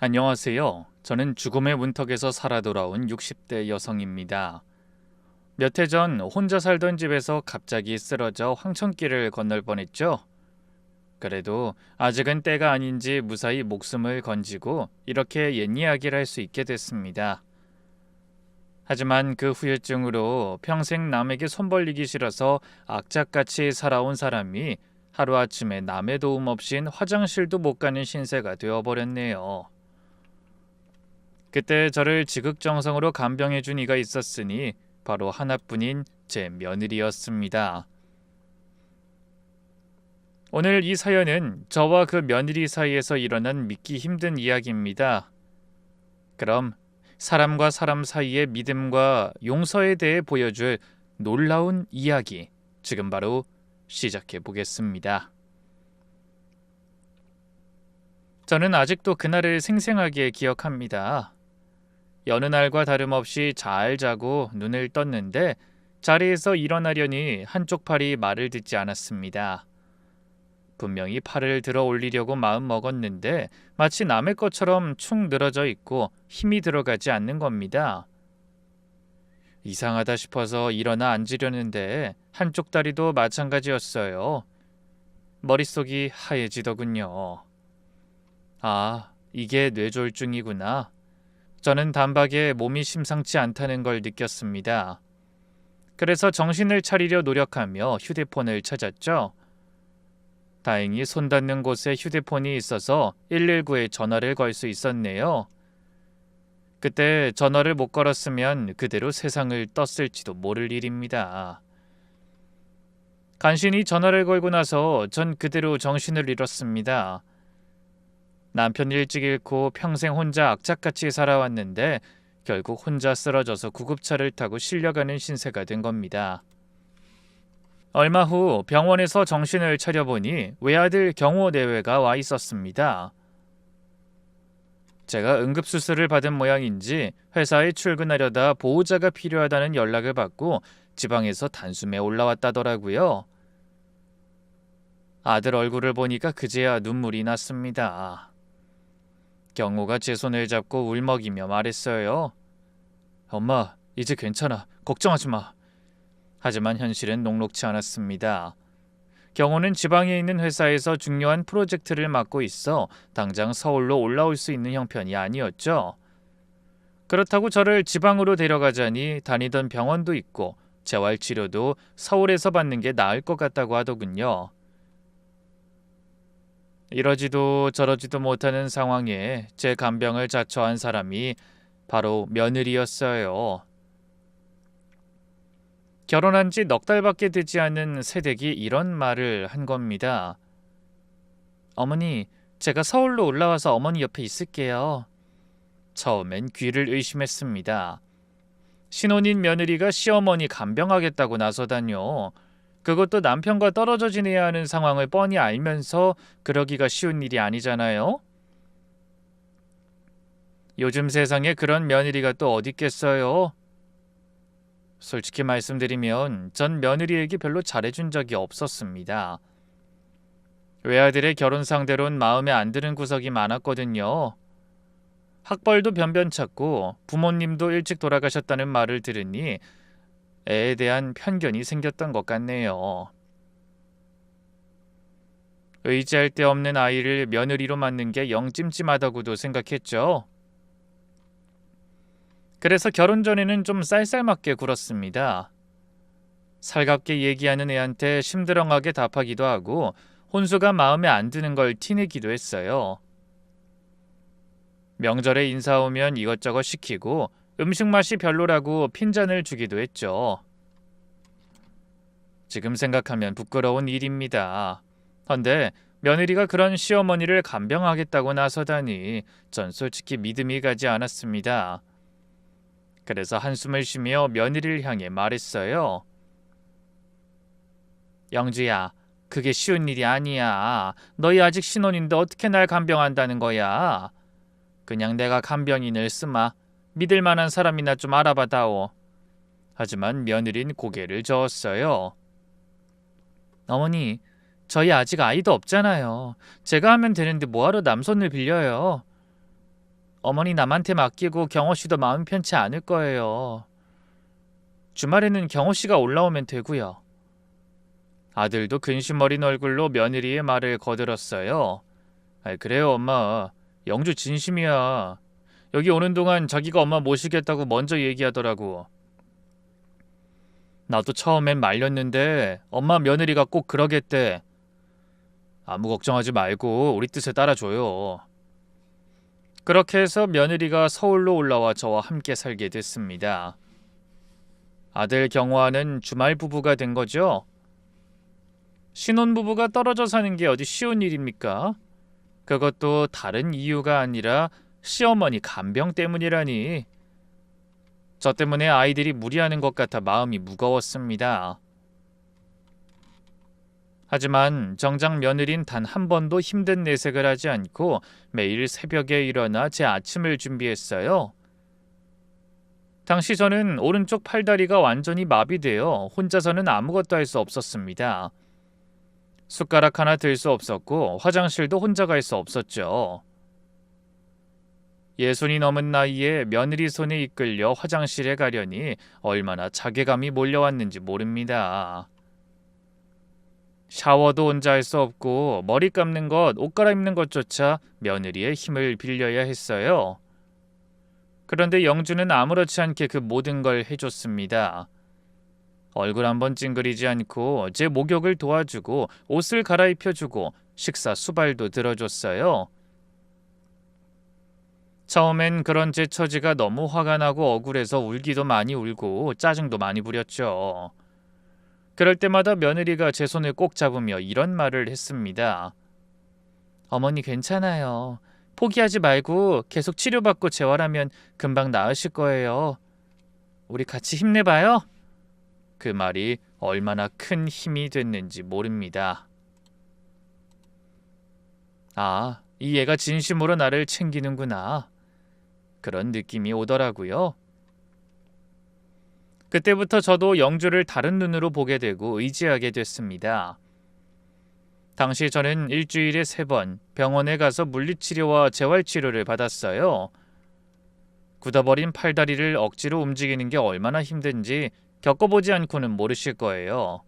안녕하세요. 저는 죽음의 문턱에서 살아 돌아온 60대 여성입니다. 몇 해 전 혼자 살던 집에서 갑자기 쓰러져 황천길을 건널 뻔했죠. 그래도 아직은 때가 아닌지 무사히 목숨을 건지고 이렇게 옛 이야기를 할 수 있게 됐습니다. 하지만 그 후유증으로 평생 남에게 손 벌리기 싫어서 악착같이 살아온 사람이 하루아침에 남의 도움 없인 화장실도 못 가는 신세가 되어버렸네요. 그때 저를 지극정성으로 간병해준 이가 있었으니 바로 하나뿐인 제 며느리였습니다. 오늘 이 사연은 저와 그 며느리 사이에서 일어난 믿기 힘든 이야기입니다. 그럼 사람과 사람 사이의 믿음과 용서에 대해 보여줄 놀라운 이야기 지금 바로 시작해 보겠습니다. 저는 아직도 그날을 생생하게 기억합니다. 여느 날과 다름없이 잘 자고 눈을 떴는데 자리에서 일어나려니 한쪽 팔이 말을 듣지 않았습니다. 분명히 팔을 들어 올리려고 마음 먹었는데 마치 남의 것처럼 축 늘어져 있고 힘이 들어가지 않는 겁니다. 이상하다 싶어서 일어나 앉으려는데 한쪽 다리도 마찬가지였어요. 머릿속이 하얘지더군요. 아, 이게 뇌졸중이구나. 저는 단박에 몸이 심상치 않다는 걸 느꼈습니다. 그래서 정신을 차리려 노력하며 휴대폰을 찾았죠. 다행히 손 닿는 곳에 휴대폰이 있어서 119에 전화를 걸 수 있었네요. 그때 전화를 못 걸었으면 그대로 세상을 떴을지도 모를 일입니다. 간신히 전화를 걸고 나서 전 그대로 정신을 잃었습니다. 남편 일찍 잃고 평생 혼자 악착같이 살아왔는데 결국 혼자 쓰러져서 구급차를 타고 실려가는 신세가 된 겁니다. 얼마 후 병원에서 정신을 차려보니 외아들 경호대회가 와 있었습니다. 제가 응급수술을 받은 모양인지 회사에 출근하려다 보호자가 필요하다는 연락을 받고 지방에서 단숨에 올라왔다더라고요. 아들 얼굴을 보니까 그제야 눈물이 났습니다. 경호가 제 손을 잡고 울먹이며 말했어요. 엄마, 이제 괜찮아. 걱정하지 마. 하지만 현실은 녹록지 않았습니다. 경호는 지방에 있는 회사에서 중요한 프로젝트를 맡고 있어 당장 서울로 올라올 수 있는 형편이 아니었죠. 그렇다고 저를 지방으로 데려가자니 다니던 병원도 있고 재활치료도 서울에서 받는 게 나을 것 같다고 하더군요. 이러지도 저러지도 못하는 상황에 제 간병을 자처한 사람이 바로 며느리였어요. 결혼한 지 넉 달밖에 되지 않은 새댁이 이런 말을 한 겁니다. 어머니, 제가 서울로 올라와서 어머니 옆에 있을게요. 처음엔 귀를 의심했습니다. 신혼인 며느리가 시어머니 간병하겠다고 나서다뇨. 그것도 남편과 떨어져 지내야 하는 상황을 뻔히 알면서 그러기가 쉬운 일이 아니잖아요. 요즘 세상에 그런 며느리가 또 어디 있겠어요? 솔직히 말씀드리면 전 며느리에게 별로 잘해준 적이 없었습니다. 외아들의 결혼 상대로는 마음에 안 드는 구석이 많았거든요. 학벌도 변변찮고 부모님도 일찍 돌아가셨다는 말을 들으니 애에 대한 편견이 생겼던 것 같네요. 의지할 데 없는 아이를 며느리로 맡는 게 영 찜찜하다고도 생각했죠. 그래서 결혼 전에는 좀 쌀쌀맞게 굴었습니다. 살갑게 얘기하는 애한테 심드렁하게 답하기도 하고 혼수가 마음에 안 드는 걸 티내기도 했어요. 명절에 인사 오면 이것저것 시키고 음식 맛이 별로라고 핀잔을 주기도 했죠. 지금 생각하면 부끄러운 일입니다. 헌데 며느리가 그런 시어머니를 간병하겠다고 나서다니 전 솔직히 믿음이 가지 않았습니다. 그래서 한숨을 쉬며 며느리를 향해 말했어요. 영주야, 그게 쉬운 일이 아니야. 너희 아직 신혼인데 어떻게 날 간병한다는 거야? 그냥 내가 간병인을 쓰마. 믿을 만한 사람이나 좀 알아봐다오. 하지만 며느린 고개를 저었어요. 어머니, 저희 아직 아이도 없잖아요. 제가 하면 되는데 뭐하러 남손을 빌려요? 어머니 남한테 맡기고 경호 씨도 마음 편치 않을 거예요. 주말에는 경호 씨가 올라오면 되고요. 아들도 근심 어린 얼굴로 며느리의 말을 거들었어요. 그래요, 엄마. 영주 진심이야. 여기 오는 동안 자기가 엄마 모시겠다고 먼저 얘기하더라고. 나도 처음엔 말렸는데 엄마 며느리가 꼭 그러겠대. 아무 걱정하지 말고 우리 뜻에 따라줘요. 그렇게 해서 며느리가 서울로 올라와 저와 함께 살게 됐습니다. 아들 경화는 주말 부부가 된 거죠. 신혼부부가 떨어져 사는 게 어디 쉬운 일입니까? 그것도 다른 이유가 아니라 시어머니 간병 때문이라니. 저 때문에 아이들이 무리하는 것 같아 마음이 무거웠습니다. 하지만 정작 며느린 단 한 번도 힘든 내색을 하지 않고 매일 새벽에 일어나 제 아침을 준비했어요. 당시 저는 오른쪽 팔다리가 완전히 마비되어 혼자서는 아무것도 할 수 없었습니다. 숟가락 하나 들 수 없었고 화장실도 혼자 갈 수 없었죠. 60이 넘은 나이에 며느리 손에 이끌려 화장실에 가려니 얼마나 자괴감이 몰려왔는지 모릅니다. 샤워도 혼자 할 수 없고 머리 감는 것, 옷 갈아입는 것조차 며느리의 힘을 빌려야 했어요. 그런데 영주는 아무렇지 않게 그 모든 걸 해줬습니다. 얼굴 한번 찡그리지 않고 제 목욕을 도와주고 옷을 갈아입혀주고 식사 수발도 들어줬어요. 처음엔 그런 제 처지가 너무 화가 나고 억울해서 울기도 많이 울고 짜증도 많이 부렸죠. 그럴 때마다 며느리가 제 손을 꼭 잡으며 이런 말을 했습니다. 어머니 괜찮아요. 포기하지 말고 계속 치료받고 재활하면 금방 나으실 거예요. 우리 같이 힘내봐요. 그 말이 얼마나 큰 힘이 됐는지 모릅니다. 아, 이 애가 진심으로 나를 챙기는구나. 그런 느낌이 오더라고요. 그때부터 저도 영주를 다른 눈으로 보게 되고 의지하게 됐습니다. 당시 저는 일주일에 3번 병원에 가서 물리치료와 재활치료를 받았어요. 굳어버린 팔다리를 억지로 움직이는 게 얼마나 힘든지 겪어보지 않고는 모르실 거예요.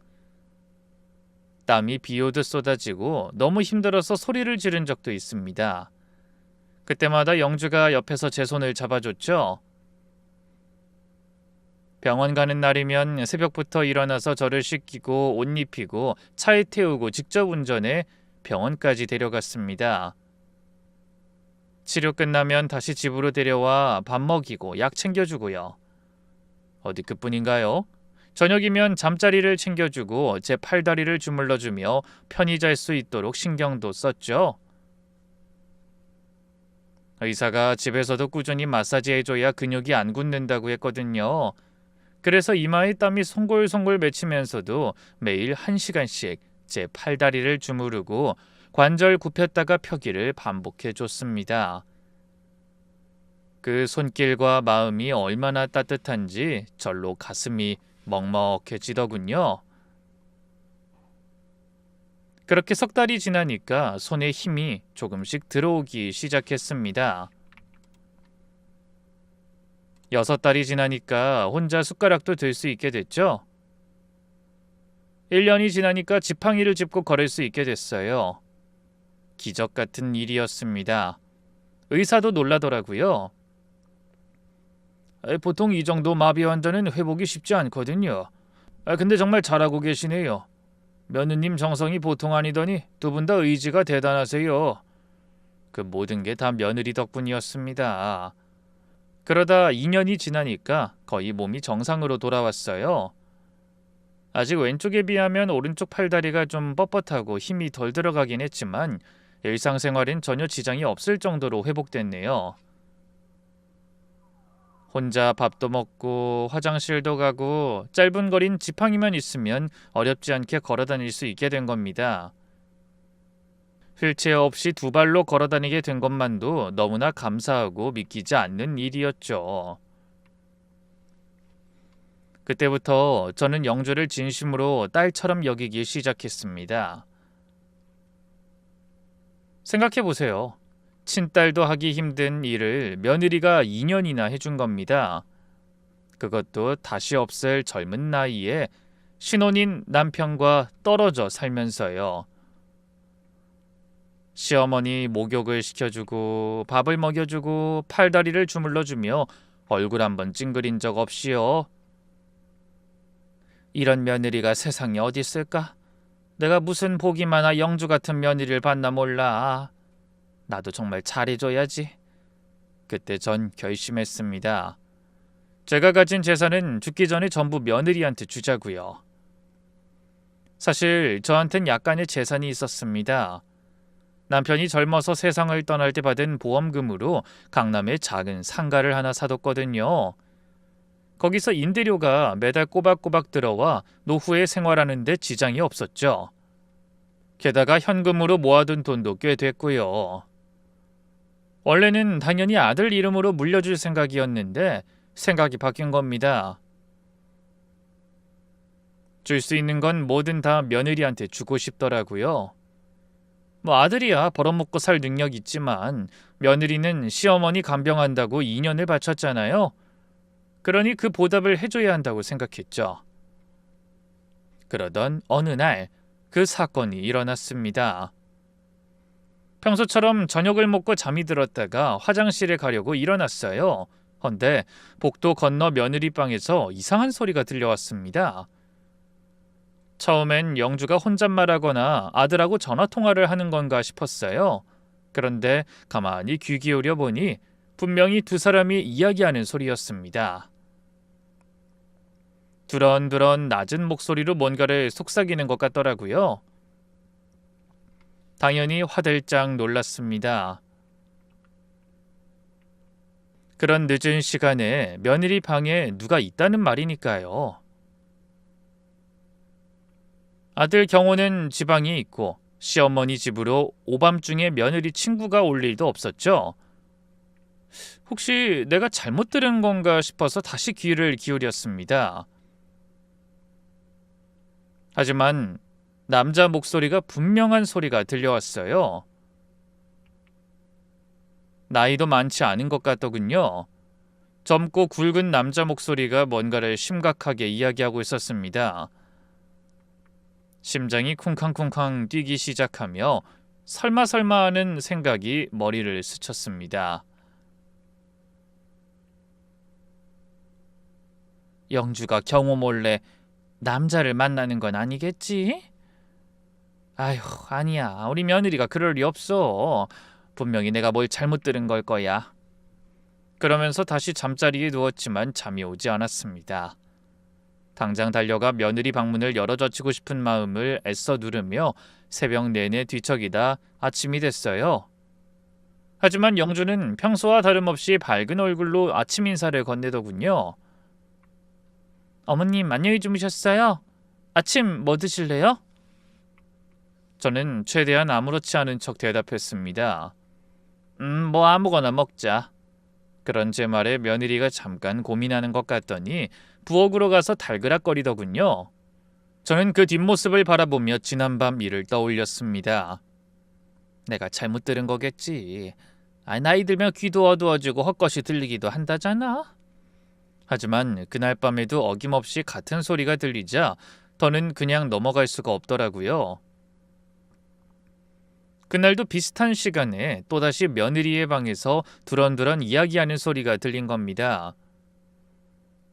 땀이 비 오듯 쏟아지고 너무 힘들어서 소리를 지른 적도 있습니다. 그때마다 영주가 옆에서 제 손을 잡아줬죠. 병원 가는 날이면 새벽부터 일어나서 저를 씻기고 옷 입히고 차에 태우고 직접 운전해 병원까지 데려갔습니다. 치료 끝나면 다시 집으로 데려와 밥 먹이고 약 챙겨주고요. 어디 그뿐인가요? 저녁이면 잠자리를 챙겨주고 제 팔다리를 주물러주며 편히 잘 수 있도록 신경도 썼죠. 의사가 집에서도 꾸준히 마사지 해줘야 근육이 안 굳는다고 했거든요. 그래서 이마에 땀이 송골송골 맺히면서도 매일 1시간씩 제 팔다리를 주무르고 관절 굽혔다가 펴기를 반복해 줬습니다. 그 손길과 마음이 얼마나 따뜻한지 절로 가슴이 먹먹해지더군요. 그렇게 석 달이 지나니까 손에 힘이 조금씩 들어오기 시작했습니다. 6달이 지나니까 혼자 숟가락도 들 수 있게 됐죠. 1년이 지나니까 지팡이를 짚고 걸을 수 있게 됐어요. 기적 같은 일이었습니다. 의사도 놀라더라고요. 보통 이 정도 마비 환자는 회복이 쉽지 않거든요. 근데 정말 잘하고 계시네요. 며느님 정성이 보통 아니더니 두 분 다 의지가 대단하세요. 그 모든 게 다 며느리 덕분이었습니다. 그러다 2년이 지나니까 거의 몸이 정상으로 돌아왔어요. 아직 왼쪽에 비하면 오른쪽 팔다리가 좀 뻣뻣하고 힘이 덜 들어가긴 했지만 일상생활엔 전혀 지장이 없을 정도로 회복됐네요. 혼자 밥도 먹고 화장실도 가고 짧은 거리는 지팡이만 있으면 어렵지 않게 걸어다닐 수 있게 된 겁니다. 휠체어 없이 2발로 걸어다니게 된 것만도 너무나 감사하고 믿기지 않는 일이었죠. 그때부터 저는 영주를 진심으로 딸처럼 여기기 시작했습니다. 생각해보세요. 친딸도 하기 힘든 일을 며느리가 2년이나 해준 겁니다. 그것도 다시 없을 젊은 나이에 신혼인 남편과 떨어져 살면서요. 시어머니 목욕을 시켜주고 밥을 먹여주고 팔다리를 주물러주며 얼굴 한번 찡그린 적 없이요. 이런 며느리가 세상에 어디 있을까? 내가 무슨 복이 많아 영주 같은 며느리를 받나 몰라. 나도 정말 잘해줘야지. 그때 전 결심했습니다. 제가 가진 재산은 죽기 전에 전부 며느리한테 주자고요. 사실 저한텐 약간의 재산이 있었습니다. 남편이 젊어서 세상을 떠날 때 받은 보험금으로 강남에 작은 상가를 하나 사뒀거든요. 거기서 임대료가 매달 꼬박꼬박 들어와 노후에 생활하는 데 지장이 없었죠. 게다가 현금으로 모아둔 돈도 꽤 됐고요. 원래는 당연히 아들 이름으로 물려줄 생각이었는데 생각이 바뀐 겁니다. 줄 수 있는 건 뭐든 다 며느리한테 주고 싶더라고요. 뭐 아들이야 벌어먹고 살 능력 있지만 며느리는 시어머니 간병한다고 2년을 바쳤잖아요. 그러니 그 보답을 해줘야 한다고 생각했죠. 그러던 어느 날 그 사건이 일어났습니다. 평소처럼 저녁을 먹고 잠이 들었다가 화장실에 가려고 일어났어요. 헌데 복도 건너 며느리 방에서 이상한 소리가 들려왔습니다. 처음엔 영주가 혼잣말하거나 아들하고 전화통화를 하는 건가 싶었어요. 그런데 가만히 귀 기울여 보니 분명히 두 사람이 이야기하는 소리였습니다. 두런두런 낮은 목소리로 뭔가를 속삭이는 것 같더라고요. 당연히 화들짝 놀랐습니다. 그런 늦은 시간에 며느리 방에 누가 있다는 말이니까요. 아들 경호는 지방에 있고 시어머니 집으로 오밤중에 며느리 친구가 올 일도 없었죠. 혹시 내가 잘못 들은 건가 싶어서 다시 귀를 기울였습니다. 하지만 남자 목소리가 분명한 소리가 들려왔어요. 나이도 많지 않은 것 같더군요. 젊고 굵은 남자 목소리가 뭔가를 심각하게 이야기하고 있었습니다. 심장이 쿵쾅쿵쾅 뛰기 시작하며 설마 하는 생각이 머리를 스쳤습니다. 영주가 경호 몰래 남자를 만나는 건 아니겠지? 아휴, 아니야. 우리 며느리가 그럴 리 없어. 분명히 내가 뭘 잘못 들은 걸 거야. 그러면서 다시 잠자리에 누웠지만 잠이 오지 않았습니다. 당장 달려가 며느리 방문을 열어젖히고 싶은 마음을 애써 누르며 새벽 내내 뒤척이다 아침이 됐어요. 하지만 영주는 평소와 다름없이 밝은 얼굴로 아침 인사를 건네더군요. 어머님 안녕히 주무셨어요? 아침 뭐 드실래요? 저는 최대한 아무렇지 않은 척 대답했습니다. 뭐 아무거나 먹자. 그런 제 말에 며느리가 잠깐 고민하는 것 같더니 부엌으로 가서 달그락거리더군요. 저는 그 뒷모습을 바라보며 지난밤 일을 떠올렸습니다. 내가 잘못 들은 거겠지. 나이 들면 귀도 어두워지고 헛것이 들리기도 한다잖아. 하지만 그날 밤에도 어김없이 같은 소리가 들리자 더는 그냥 넘어갈 수가 없더라고요. 그날도 비슷한 시간에 또다시 며느리의 방에서 두런두런 이야기하는 소리가 들린 겁니다.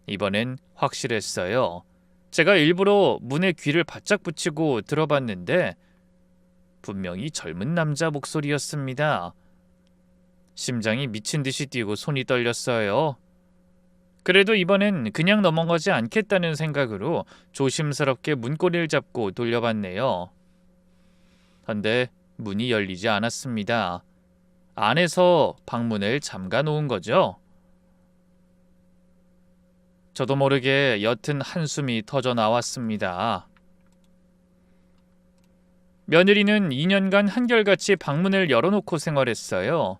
이번엔 확실했어요. 제가 일부러 문에 귀를 바짝 붙이고 들어봤는데 분명히 젊은 남자 목소리였습니다. 심장이 미친 듯이 뛰고 손이 떨렸어요. 그래도 이번엔 그냥 넘어가지 않겠다는 생각으로 조심스럽게 문고리를 잡고 돌려봤네요. 근데 문이 열리지 않았습니다. 안에서 방문을 잠가 놓은 거죠. 저도 모르게 옅은 한숨이 터져 나왔습니다. 며느리는 2년간 한결같이 방문을 열어놓고 생활했어요.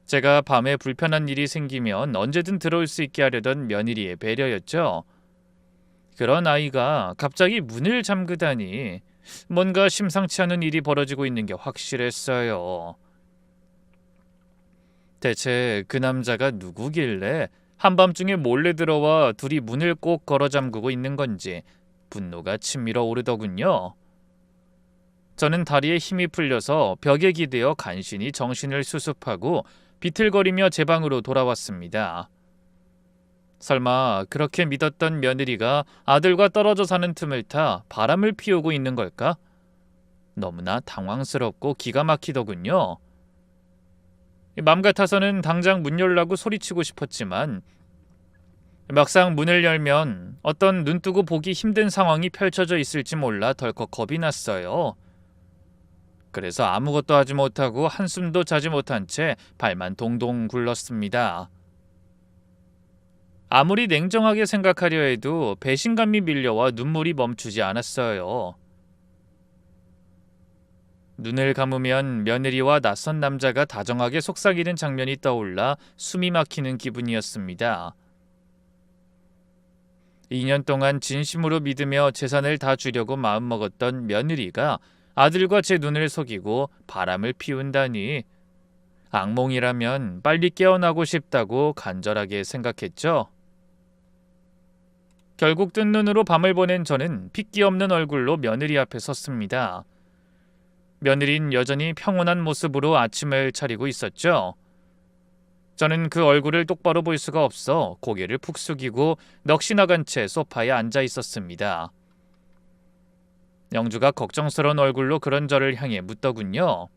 제가 밤에 불편한 일이 생기면 언제든 들어올 수 있게 하려던 며느리의 배려였죠. 그런 아이가 갑자기 문을 잠그다니 뭔가 심상치 않은 일이 벌어지고 있는 게 확실했어요. 대체 그 남자가 누구길래 한밤중에 몰래 들어와 둘이 문을 꼭 걸어 잠그고 있는 건지 분노가 치밀어 오르더군요. 저는 다리에 힘이 풀려서 벽에 기대어 간신히 정신을 수습하고 비틀거리며 제 방으로 돌아왔습니다. 설마 그렇게 믿었던 며느리가 아들과 떨어져 사는 틈을 타 바람을 피우고 있는 걸까? 너무나 당황스럽고 기가 막히더군요. 맘 같아서는 당장 문 열라고 소리치고 싶었지만 막상 문을 열면 어떤 눈뜨고 보기 힘든 상황이 펼쳐져 있을지 몰라 덜컥 겁이 났어요. 그래서 아무것도 하지 못하고 한숨도 자지 못한 채 발만 동동 굴렀습니다. 아무리 냉정하게 생각하려 해도 배신감이 밀려와 눈물이 멈추지 않았어요. 눈을 감으면 며느리와 낯선 남자가 다정하게 속삭이는 장면이 떠올라 숨이 막히는 기분이었습니다. 2년 동안 진심으로 믿으며 재산을 다 주려고 마음먹었던 며느리가 아들과 제 눈을 속이고 바람을 피운다니, 악몽이라면 빨리 깨어나고 싶다고 간절하게 생각했죠. 결국 뜬 눈으로 밤을 보낸 저는 핏기 없는 얼굴로 며느리 앞에 섰습니다. 며느리는 여전히 평온한 모습으로 아침을 차리고 있었죠. 저는 그 얼굴을 똑바로 볼 수가 없어 고개를 푹 숙이고 넋이 나간 채 소파에 앉아 있었습니다. 영주가 걱정스러운 얼굴로 그런 저를 향해 묻더군요.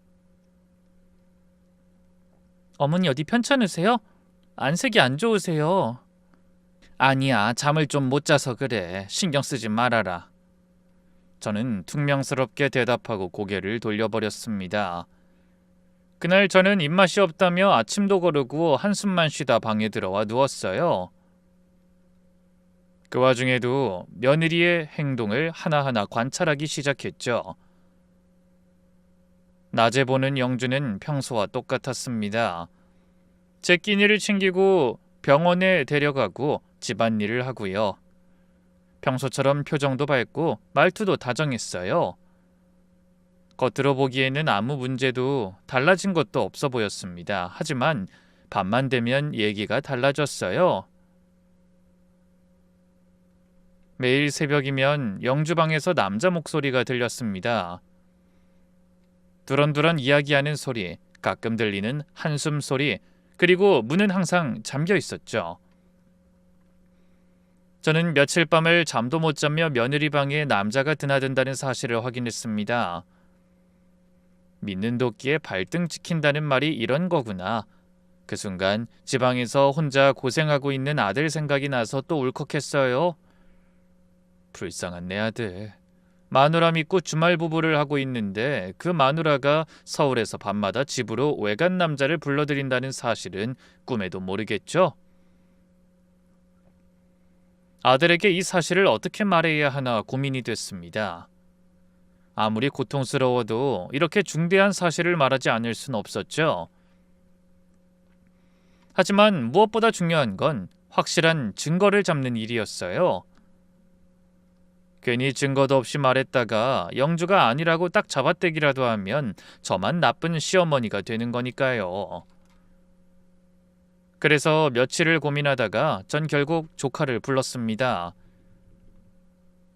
어머니 어디 편찮으세요? 안색이 안 좋으세요. 아니야, 잠을 좀 못 자서 그래. 신경 쓰지 말아라. 저는 퉁명스럽게 대답하고 고개를 돌려버렸습니다. 그날 저는 입맛이 없다며 아침도 거르고 한숨만 쉬다 방에 들어와 누웠어요. 그 와중에도 며느리의 행동을 하나하나 관찰하기 시작했죠. 낮에 보는 영주는 평소와 똑같았습니다. 제 끼니를 챙기고 병원에 데려가고 집안일을 하고요. 평소처럼 표정도 밝고 말투도 다정했어요. 겉으로 보기에는 아무 문제도 달라진 것도 없어 보였습니다. 하지만 밤만 되면 얘기가 달라졌어요. 매일 새벽이면 영주방에서 남자 목소리가 들렸습니다. 두런두런 이야기하는 소리, 가끔 들리는 한숨 소리, 그리고 문은 항상 잠겨 있었죠. 저는 며칠 밤을 잠도 못 자며 며느리 방에 남자가 드나든다는 사실을 확인했습니다. 믿는 도끼에 발등 찍힌다는 말이 이런 거구나. 그 순간 지방에서 혼자 고생하고 있는 아들 생각이 나서 또 울컥했어요. 불쌍한 내 아들. 마누라 믿고 주말 부부를 하고 있는데 그 마누라가 서울에서 밤마다 집으로 외간 남자를 불러들인다는 사실은 꿈에도 모르겠죠? 아들에게 이 사실을 어떻게 말해야 하나 고민이 됐습니다. 아무리 고통스러워도 이렇게 중대한 사실을 말하지 않을 순 없었죠. 하지만 무엇보다 중요한 건 확실한 증거를 잡는 일이었어요. 괜히 증거도 없이 말했다가 영주가 아니라고 딱 잡아떼기라도 하면 저만 나쁜 시어머니가 되는 거니까요. 그래서 며칠을 고민하다가 전 결국 조카를 불렀습니다.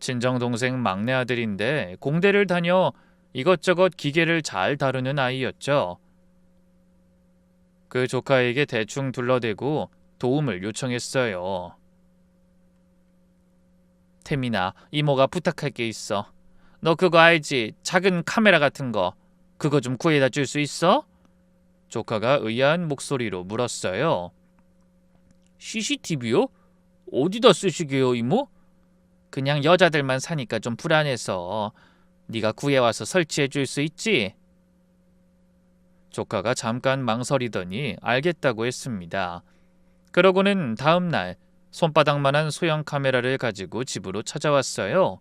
친정동생 막내 아들인데 공대를 다녀 이것저것 기계를 잘 다루는 아이였죠. 그 조카에게 대충 둘러대고 도움을 요청했어요. 태민아, 이모가 부탁할 게 있어. 너 그거 알지? 작은 카메라 같은 거. 그거 좀 구해다 줄 수 있어? 조카가 의아한 목소리로 물었어요. CCTV요? 어디다 쓰시게요, 이모? 그냥 여자들만 사니까 좀 불안해서. 네가 구해와서 설치해 줄 수 있지? 조카가 잠깐 망설이더니 알겠다고 했습니다. 그러고는 다음 날 손바닥만한 소형 카메라를 가지고 집으로 찾아왔어요.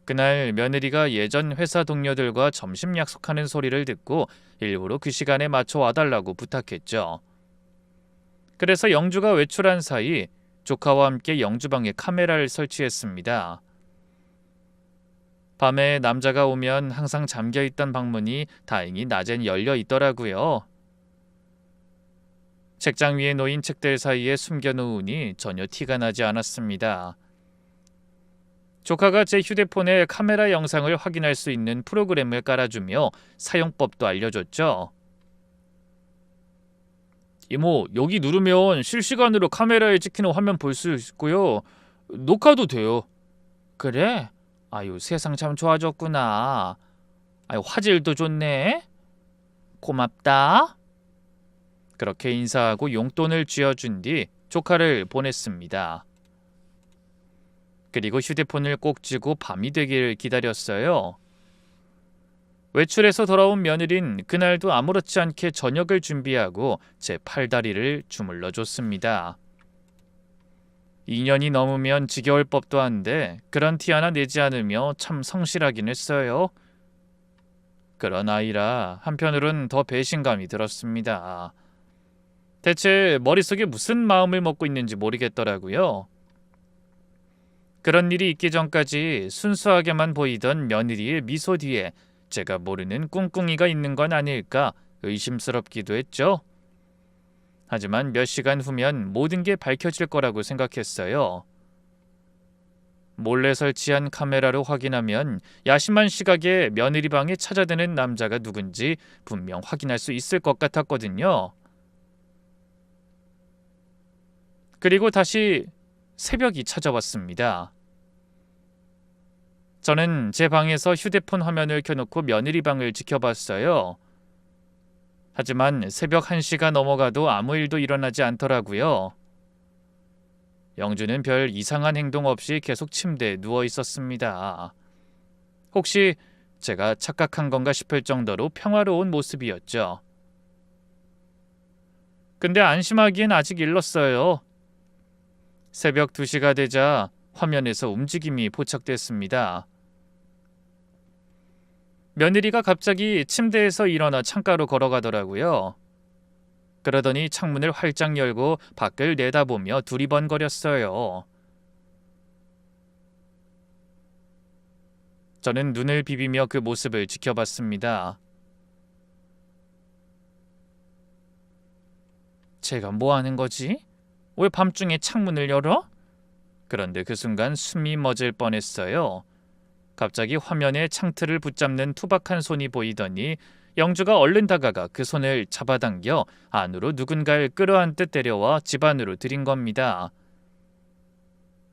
그날 며느리가 예전 회사 동료들과 점심 약속하는 소리를 듣고 일부러 그 시간에 맞춰 와달라고 부탁했죠. 그래서 영주가 외출한 사이 조카와 함께 영주방에 카메라를 설치했습니다. 밤에 남자가 오면 항상 잠겨있던 방문이 다행히 낮엔 열려 있더라고요. 책장 위에 놓인 책들 사이에 숨겨놓으니 전혀 티가 나지 않았습니다. 조카가 제 휴대폰에 카메라 영상을 확인할 수 있는 프로그램을 깔아주며 사용법도 알려줬죠. 이모, 여기 누르면 실시간으로 카메라에 찍히는 화면 볼 수 있고요. 녹화도 돼요. 그래? 아유, 세상 참 좋아졌구나. 아유, 화질도 좋네. 고맙다. 그렇게 인사하고 용돈을 쥐어준 뒤 조카를 보냈습니다. 그리고 휴대폰을 꼭 쥐고 밤이 되기를 기다렸어요. 외출해서 돌아온 며느린 그날도 아무렇지 않게 저녁을 준비하고 제 팔다리를 주물러 줬습니다. 2년이 넘으면 지겨울 법도 한데 그런 티 하나 내지 않으며 참 성실하긴 했어요. 그런 아이라 한편으론 더 배신감이 들었습니다. 대체 머릿속에 무슨 마음을 먹고 있는지 모르겠더라고요. 그런 일이 있기 전까지 순수하게만 보이던 며느리의 미소 뒤에 제가 모르는 꿍꿍이가 있는 건 아닐까 의심스럽기도 했죠. 하지만 몇 시간 후면 모든 게 밝혀질 거라고 생각했어요. 몰래 설치한 카메라로 확인하면 야심한 시각에 며느리 방에 찾아드는 남자가 누군지 분명 확인할 수 있을 것 같았거든요. 그리고 다시 새벽이 찾아왔습니다. 저는 제 방에서 휴대폰 화면을 켜놓고 며느리 방을 지켜봤어요. 하지만 새벽 1시가 넘어가도 아무 일도 일어나지 않더라고요. 영주는 별 이상한 행동 없이 계속 침대에 누워 있었습니다. 혹시 제가 착각한 건가 싶을 정도로 평화로운 모습이었죠. 근데 안심하기엔 아직 일렀어요. 새벽 2시가 되자 화면에서 움직임이 포착됐습니다. 며느리가 갑자기 침대에서 일어나 창가로 걸어가더라고요. 그러더니 창문을 활짝 열고 밖을 내다보며 두리번거렸어요. 저는 눈을 비비며 그 모습을 지켜봤습니다. 제가 뭐 하는 거지? 왜 밤중에 창문을 열어? 그런데 그 순간 숨이 멎을 뻔했어요. 갑자기 화면에 창틀을 붙잡는 투박한 손이 보이더니 영주가 얼른 다가가 그 손을 잡아당겨 안으로 누군가를 끌어안듯 데려와 집 안으로 들인 겁니다.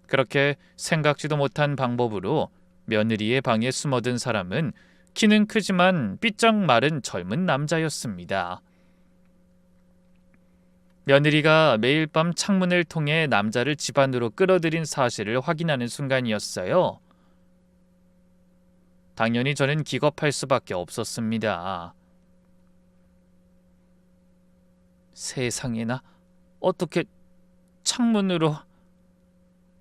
그렇게 생각지도 못한 방법으로 며느리의 방에 숨어든 사람은 키는 크지만 삐쩍 마른 젊은 남자였습니다. 며느리가 매일 밤 창문을 통해 남자를 집 안으로 끌어들인 사실을 확인하는 순간이었어요. 당연히 저는 기겁할 수밖에 없었습니다. 세상에나, 어떻게 창문으로...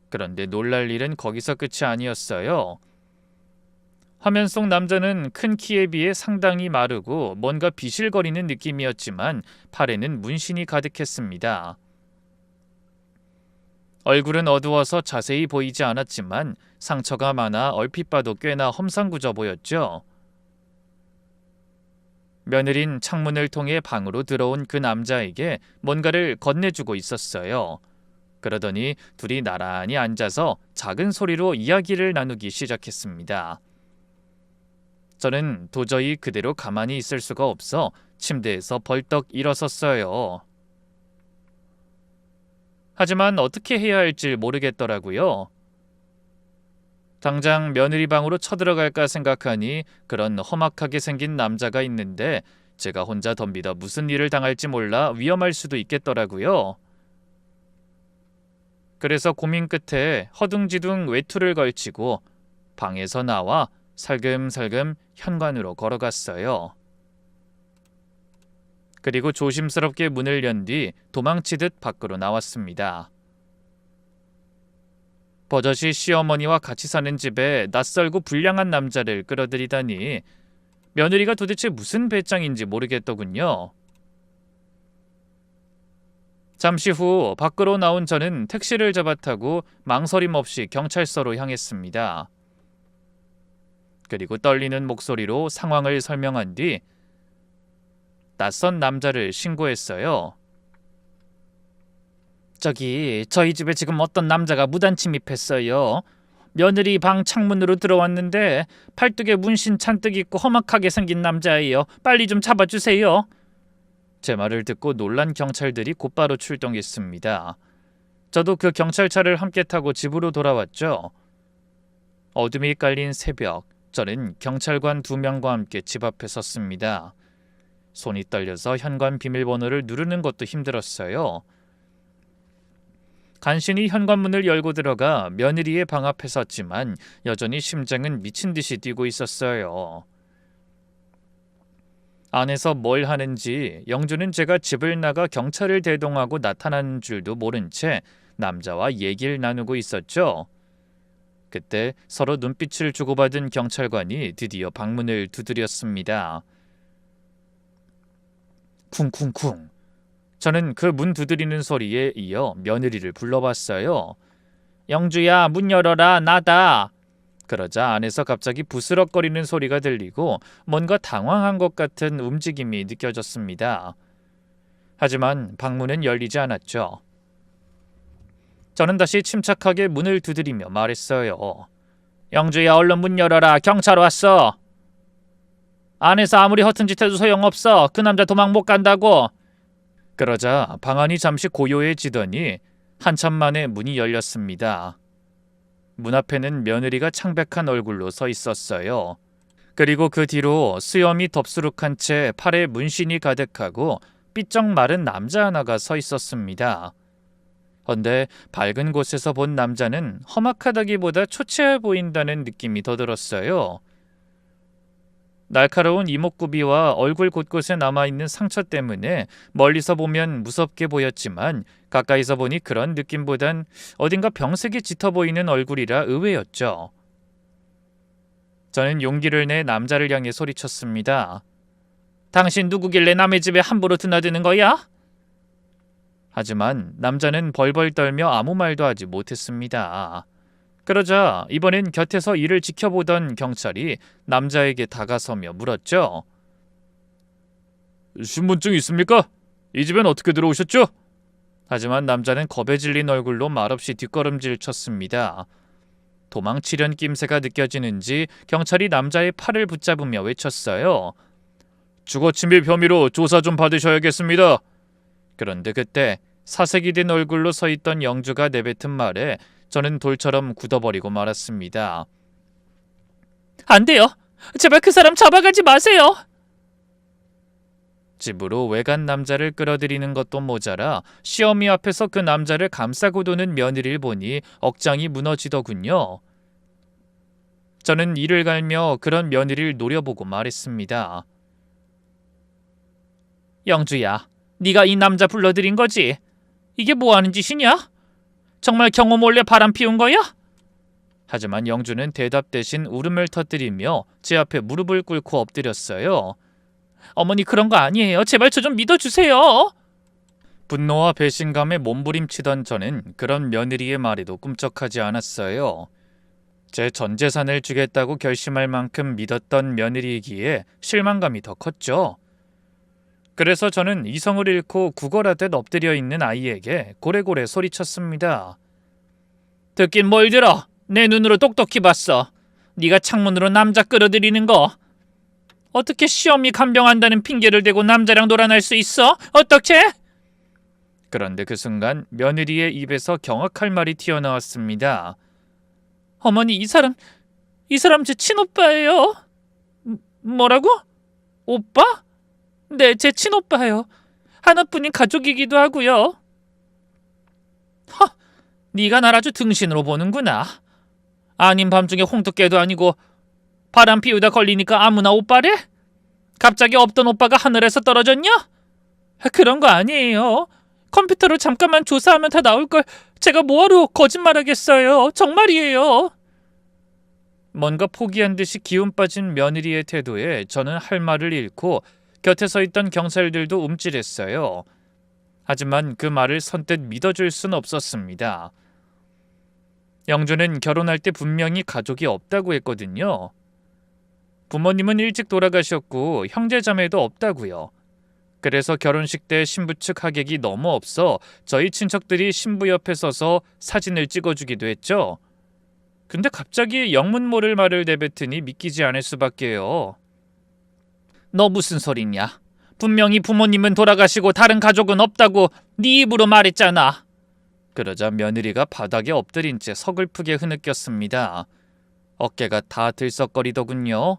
그런데 놀랄 일은 거기서 끝이 아니었어요. 화면 속 남자는 큰 키에 비해 상당히 마르고 뭔가 비실거리는 느낌이었지만 팔에는 문신이 가득했습니다. 얼굴은 어두워서 자세히 보이지 않았지만 상처가 많아 얼핏 봐도 꽤나 험상궂어 보였죠. 며느린 창문을 통해 방으로 들어온 그 남자에게 뭔가를 건네주고 있었어요. 그러더니 둘이 나란히 앉아서 작은 소리로 이야기를 나누기 시작했습니다. 저는 도저히 그대로 가만히 있을 수가 없어 침대에서 벌떡 일어섰어요. 하지만 어떻게 해야 할지 모르겠더라고요. 당장 며느리 방으로 쳐들어갈까 생각하니 그런 험악하게 생긴 남자가 있는데 제가 혼자 덤비다 무슨 일을 당할지 몰라 위험할 수도 있겠더라고요. 그래서 고민 끝에 허둥지둥 외투를 걸치고 방에서 나와 살금살금 현관으로 걸어갔어요. 그리고 조심스럽게 문을 연 뒤 도망치듯 밖으로 나왔습니다. 버젓이 시어머니와 같이 사는 집에 낯설고 불량한 남자를 끌어들이다니 며느리가 도대체 무슨 배짱인지 모르겠더군요. 잠시 후 밖으로 나온 저는 택시를 잡아 타고 망설임 없이 경찰서로 향했습니다. 그리고 떨리는 목소리로 상황을 설명한 뒤 낯선 남자를 신고했어요. 저기 저희 집에 지금 어떤 남자가 무단 침입했어요. 며느리 방 창문으로 들어왔는데 팔뚝에 문신 잔뜩 있고 험악하게 생긴 남자예요. 빨리 좀 잡아주세요. 제 말을 듣고 놀란 경찰들이 곧바로 출동했습니다. 저도 그 경찰차를 함께 타고 집으로 돌아왔죠. 어둠이 깔린 새벽, 저는 경찰관 2명과 함께 집 앞에 섰습니다. 손이 떨려서 현관 비밀번호를 누르는 것도 힘들었어요. 간신히 현관문을 열고 들어가 며느리의 방 앞에 섰지만 여전히 심장은 미친 듯이 뛰고 있었어요. 안에서 뭘 하는지 영주는 제가 집을 나가 경찰을 대동하고 나타나는 줄도 모른 채 남자와 얘기를 나누고 있었죠. 그때 서로 눈빛을 주고받은 경찰관이 드디어 방문을 두드렸습니다. 쿵쿵쿵. 저는 그 문 두드리는 소리에 이어 며느리를 불러봤어요. 영주야, 문 열어라, 나다. 그러자 안에서 갑자기 부스럭거리는 소리가 들리고 뭔가 당황한 것 같은 움직임이 느껴졌습니다. 하지만 방문은 열리지 않았죠. 저는 다시 침착하게 문을 두드리며 말했어요. 영주야, 얼른 문 열어라. 경찰 왔어. 안에서 아무리 허튼 짓 해도 소용없어. 그 남자 도망 못 간다고. 그러자 방 안이 잠시 고요해지더니 한참 만에 문이 열렸습니다. 문 앞에는 며느리가 창백한 얼굴로 서 있었어요. 그리고 그 뒤로 수염이 덥수룩한 채 팔에 문신이 가득하고 삐쩍 마른 남자 하나가 서 있었습니다. 헌데 밝은 곳에서 본 남자는 험악하다기보다 초췌해 보인다는 느낌이 더 들었어요. 날카로운 이목구비와 얼굴 곳곳에 남아있는 상처 때문에 멀리서 보면 무섭게 보였지만 가까이서 보니 그런 느낌보단 어딘가 병색이 짙어 보이는 얼굴이라 의외였죠. 저는 용기를 내 남자를 향해 소리쳤습니다. 당신 누구길래 남의 집에 함부로 드나드는 거야? 하지만 남자는 벌벌 떨며 아무 말도 하지 못했습니다. 그러자 이번엔 곁에서 이를 지켜보던 경찰이 남자에게 다가서며 물었죠. 신분증 있습니까? 이 집엔 어떻게 들어오셨죠? 하지만 남자는 겁에 질린 얼굴로 말없이 뒷걸음질 쳤습니다. 도망치려는 낌새가 느껴지는지 경찰이 남자의 팔을 붙잡으며 외쳤어요. 주거침입 혐의로 조사 좀 받으셔야겠습니다. 그런데 그때 사색이 된 얼굴로 서 있던 영주가 내뱉은 말에 저는 돌처럼 굳어버리고 말았습니다. 안 돼요. 제발 그 사람 잡아가지 마세요. 집으로 외간 남자를 끌어들이는 것도 모자라 시어미 앞에서 그 남자를 감싸고 도는 며느리를 보니 억장이 무너지더군요. 저는 이를 갈며 그런 며느리를 노려보고 말했습니다. 영주야, 네가 이 남자 불러들인 거지? 이게 뭐하는 짓이냐? 정말 경호 몰래 바람 피운 거야? 하지만 영주는 대답 대신 울음을 터뜨리며 제 앞에 무릎을 꿇고 엎드렸어요. 어머니 그런 거 아니에요. 제발 저 좀 믿어주세요. 분노와 배신감에 몸부림치던 저는 그런 며느리의 말에도 꿈쩍하지 않았어요. 제 전 재산을 주겠다고 결심할 만큼 믿었던 며느리이기에 실망감이 더 컸죠. 그래서 저는 이성을 잃고 구걸하듯 엎드려 있는 아이에게 고래고래 소리쳤습니다. 듣긴 뭘 들어. 내 눈으로 똑똑히 봤어. 네가 창문으로 남자 끌어들이는 거. 어떻게 시험이 간병한다는 핑계를 대고 남자랑 놀아날 수 있어? 어떻게? 그런데 그 순간 며느리의 입에서 경악할 말이 튀어나왔습니다. 어머니, 이 사람 제 친오빠예요. 뭐라고? 오빠? 네, 제 친오빠예요. 하나뿐인 가족이기도 하고요. 네가 날 아주 등신으로 보는구나. 아닌 밤중에 홍두깨도 아니고 바람 피우다 걸리니까 아무나 오빠래? 갑자기 없던 오빠가 하늘에서 떨어졌냐? 그런 거 아니에요. 컴퓨터로 잠깐만 조사하면 다 나올걸. 제가 뭐하러 거짓말하겠어요. 정말이에요. 뭔가 포기한 듯이 기운 빠진 며느리의 태도에 저는 할 말을 잃고 곁에 서 있던 경찰들도 움찔했어요. 하지만 그 말을 선뜻 믿어줄 순 없었습니다. 영주는 결혼할 때 분명히 가족이 없다고 했거든요. 부모님은 일찍 돌아가셨고 형제 자매도 없다고요. 그래서 결혼식 때 신부 측 하객이 너무 없어 저희 친척들이 신부 옆에 서서 사진을 찍어주기도 했죠. 근데 갑자기 영문모를 말을 내뱉으니 믿기지 않을 수밖에요. 너 무슨 소리냐? 분명히 부모님은 돌아가시고 다른 가족은 없다고 네 입으로 말했잖아. 그러자 며느리가 바닥에 엎드린 채 서글프게 흐느꼈습니다. 어깨가 다 들썩거리더군요.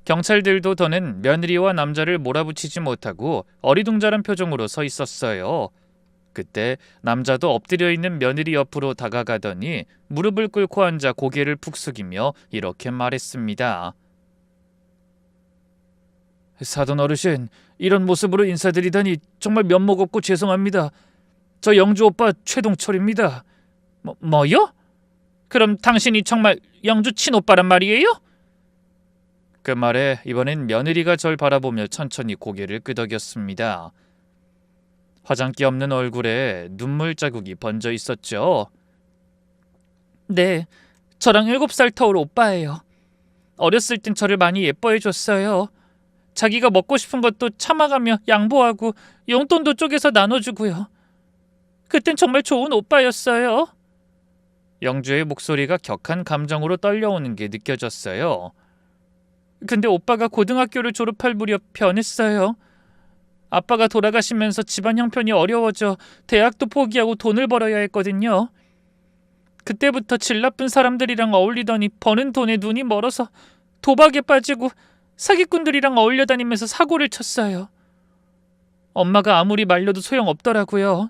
경찰들도 더는 며느리와 남자를 몰아붙이지 못하고 어리둥절한 표정으로 서 있었어요. 그때 남자도 엎드려 있는 며느리 옆으로 다가가더니 무릎을 꿇고 앉아 고개를 푹 숙이며 이렇게 말했습니다. 사돈 어르신, 이런 모습으로 인사드리다니 정말 면목 없고 죄송합니다. 저 영주 오빠 최동철입니다. 뭐요? 그럼 당신이 정말 영주 친오빠란 말이에요? 그 말에 이번엔 며느리가 절 바라보며 천천히 고개를 끄덕였습니다. 화장기 없는 얼굴에 눈물 자국이 번져 있었죠. 네, 저랑 7살 터울 오빠예요. 어렸을 땐 저를 많이 예뻐해 줬어요. 자기가 먹고 싶은 것도 참아가며 양보하고 용돈도 쪼개서 나눠주고요. 그땐 정말 좋은 오빠였어요. 영주의 목소리가 격한 감정으로 떨려오는 게 느껴졌어요. 근데 오빠가 고등학교를 졸업할 무렵 변했어요. 아빠가 돌아가시면서 집안 형편이 어려워져 대학도 포기하고 돈을 벌어야 했거든요. 그때부터 질 나쁜 사람들이랑 어울리더니 버는 돈에 눈이 멀어서 도박에 빠지고 사기꾼들이랑 어울려 다니면서 사고를 쳤어요. 엄마가 아무리 말려도 소용없더라고요.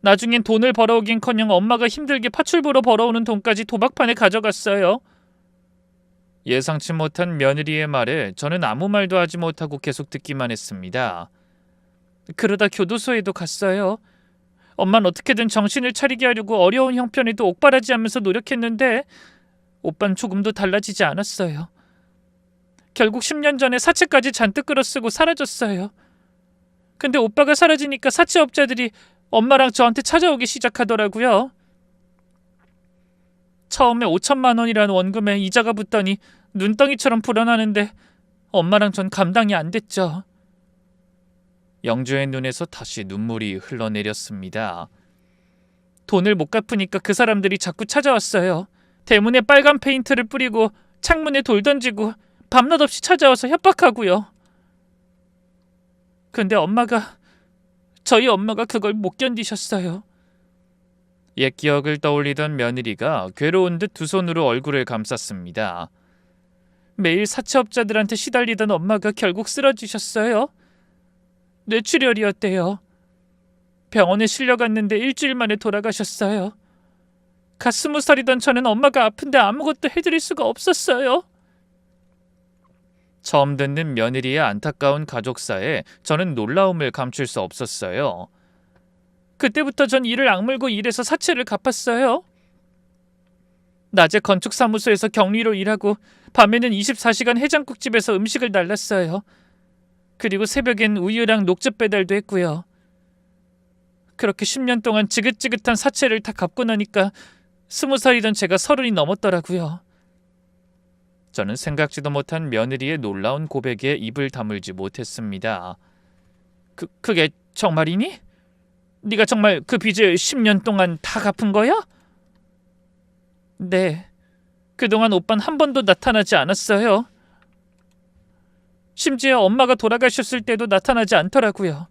나중엔 돈을 벌어오긴커녕 엄마가 힘들게 파출부로 벌어오는 돈까지 도박판에 가져갔어요. 예상치 못한 며느리의 말에 저는 아무 말도 하지 못하고 계속 듣기만 했습니다. 그러다 교도소에도 갔어요. 엄만 어떻게든 정신을 차리게 하려고 어려운 형편에도 옥바라지하면서 노력했는데 오빤 조금도 달라지지 않았어요. 결국 10년 전에 사채까지 잔뜩 끌어쓰고 사라졌어요. 근데 오빠가 사라지니까 사채업자들이 엄마랑 저한테 찾아오기 시작하더라고요. 처음에 5천만 원이라는 원금에 이자가 붙더니 눈덩이처럼 불어나는데 엄마랑 전 감당이 안 됐죠. 영주의 눈에서 다시 눈물이 흘러내렸습니다. 돈을 못 갚으니까 그 사람들이 자꾸 찾아왔어요. 대문에 빨간 페인트를 뿌리고 창문에 돌 던지고 밤낮 없이 찾아와서 협박하고요. 근데 저희 엄마가 그걸 못 견디셨어요. 옛 기억을 떠올리던 며느리가 괴로운 듯 두 손으로 얼굴을 감쌌습니다. 매일 사채업자들한테 시달리던 엄마가 결국 쓰러지셨어요. 뇌출혈이었대요. 병원에 실려갔는데 일주일 만에 돌아가셨어요. 갓 20살이던 저는 엄마가 아픈데 아무것도 해드릴 수가 없었어요. 처음 듣는 며느리의 안타까운 가족사에 저는 놀라움을 감출 수 없었어요. 그때부터 전 이를 악물고 일해서 사채를 갚았어요. 낮에 건축사무소에서 경리로 일하고 밤에는 24시간 해장국집에서 음식을 날랐어요. 그리고 새벽엔 우유랑 녹즙 배달도 했고요. 그렇게 10년 동안 지긋지긋한 사채를 다 갚고 나니까 20살이던 제가 30이 넘었더라고요. 저는 생각지도 못한 며느리의 놀라운 고백에 입을 다물지 못했습니다. 그게 정말이니? 네가 정말 그 빚을 10년 동안 다 갚은 거야? 네. 그동안 오빤 한 번도 나타나지 않았어요. 심지어 엄마가 돌아가셨을 때도 나타나지 않더라고요.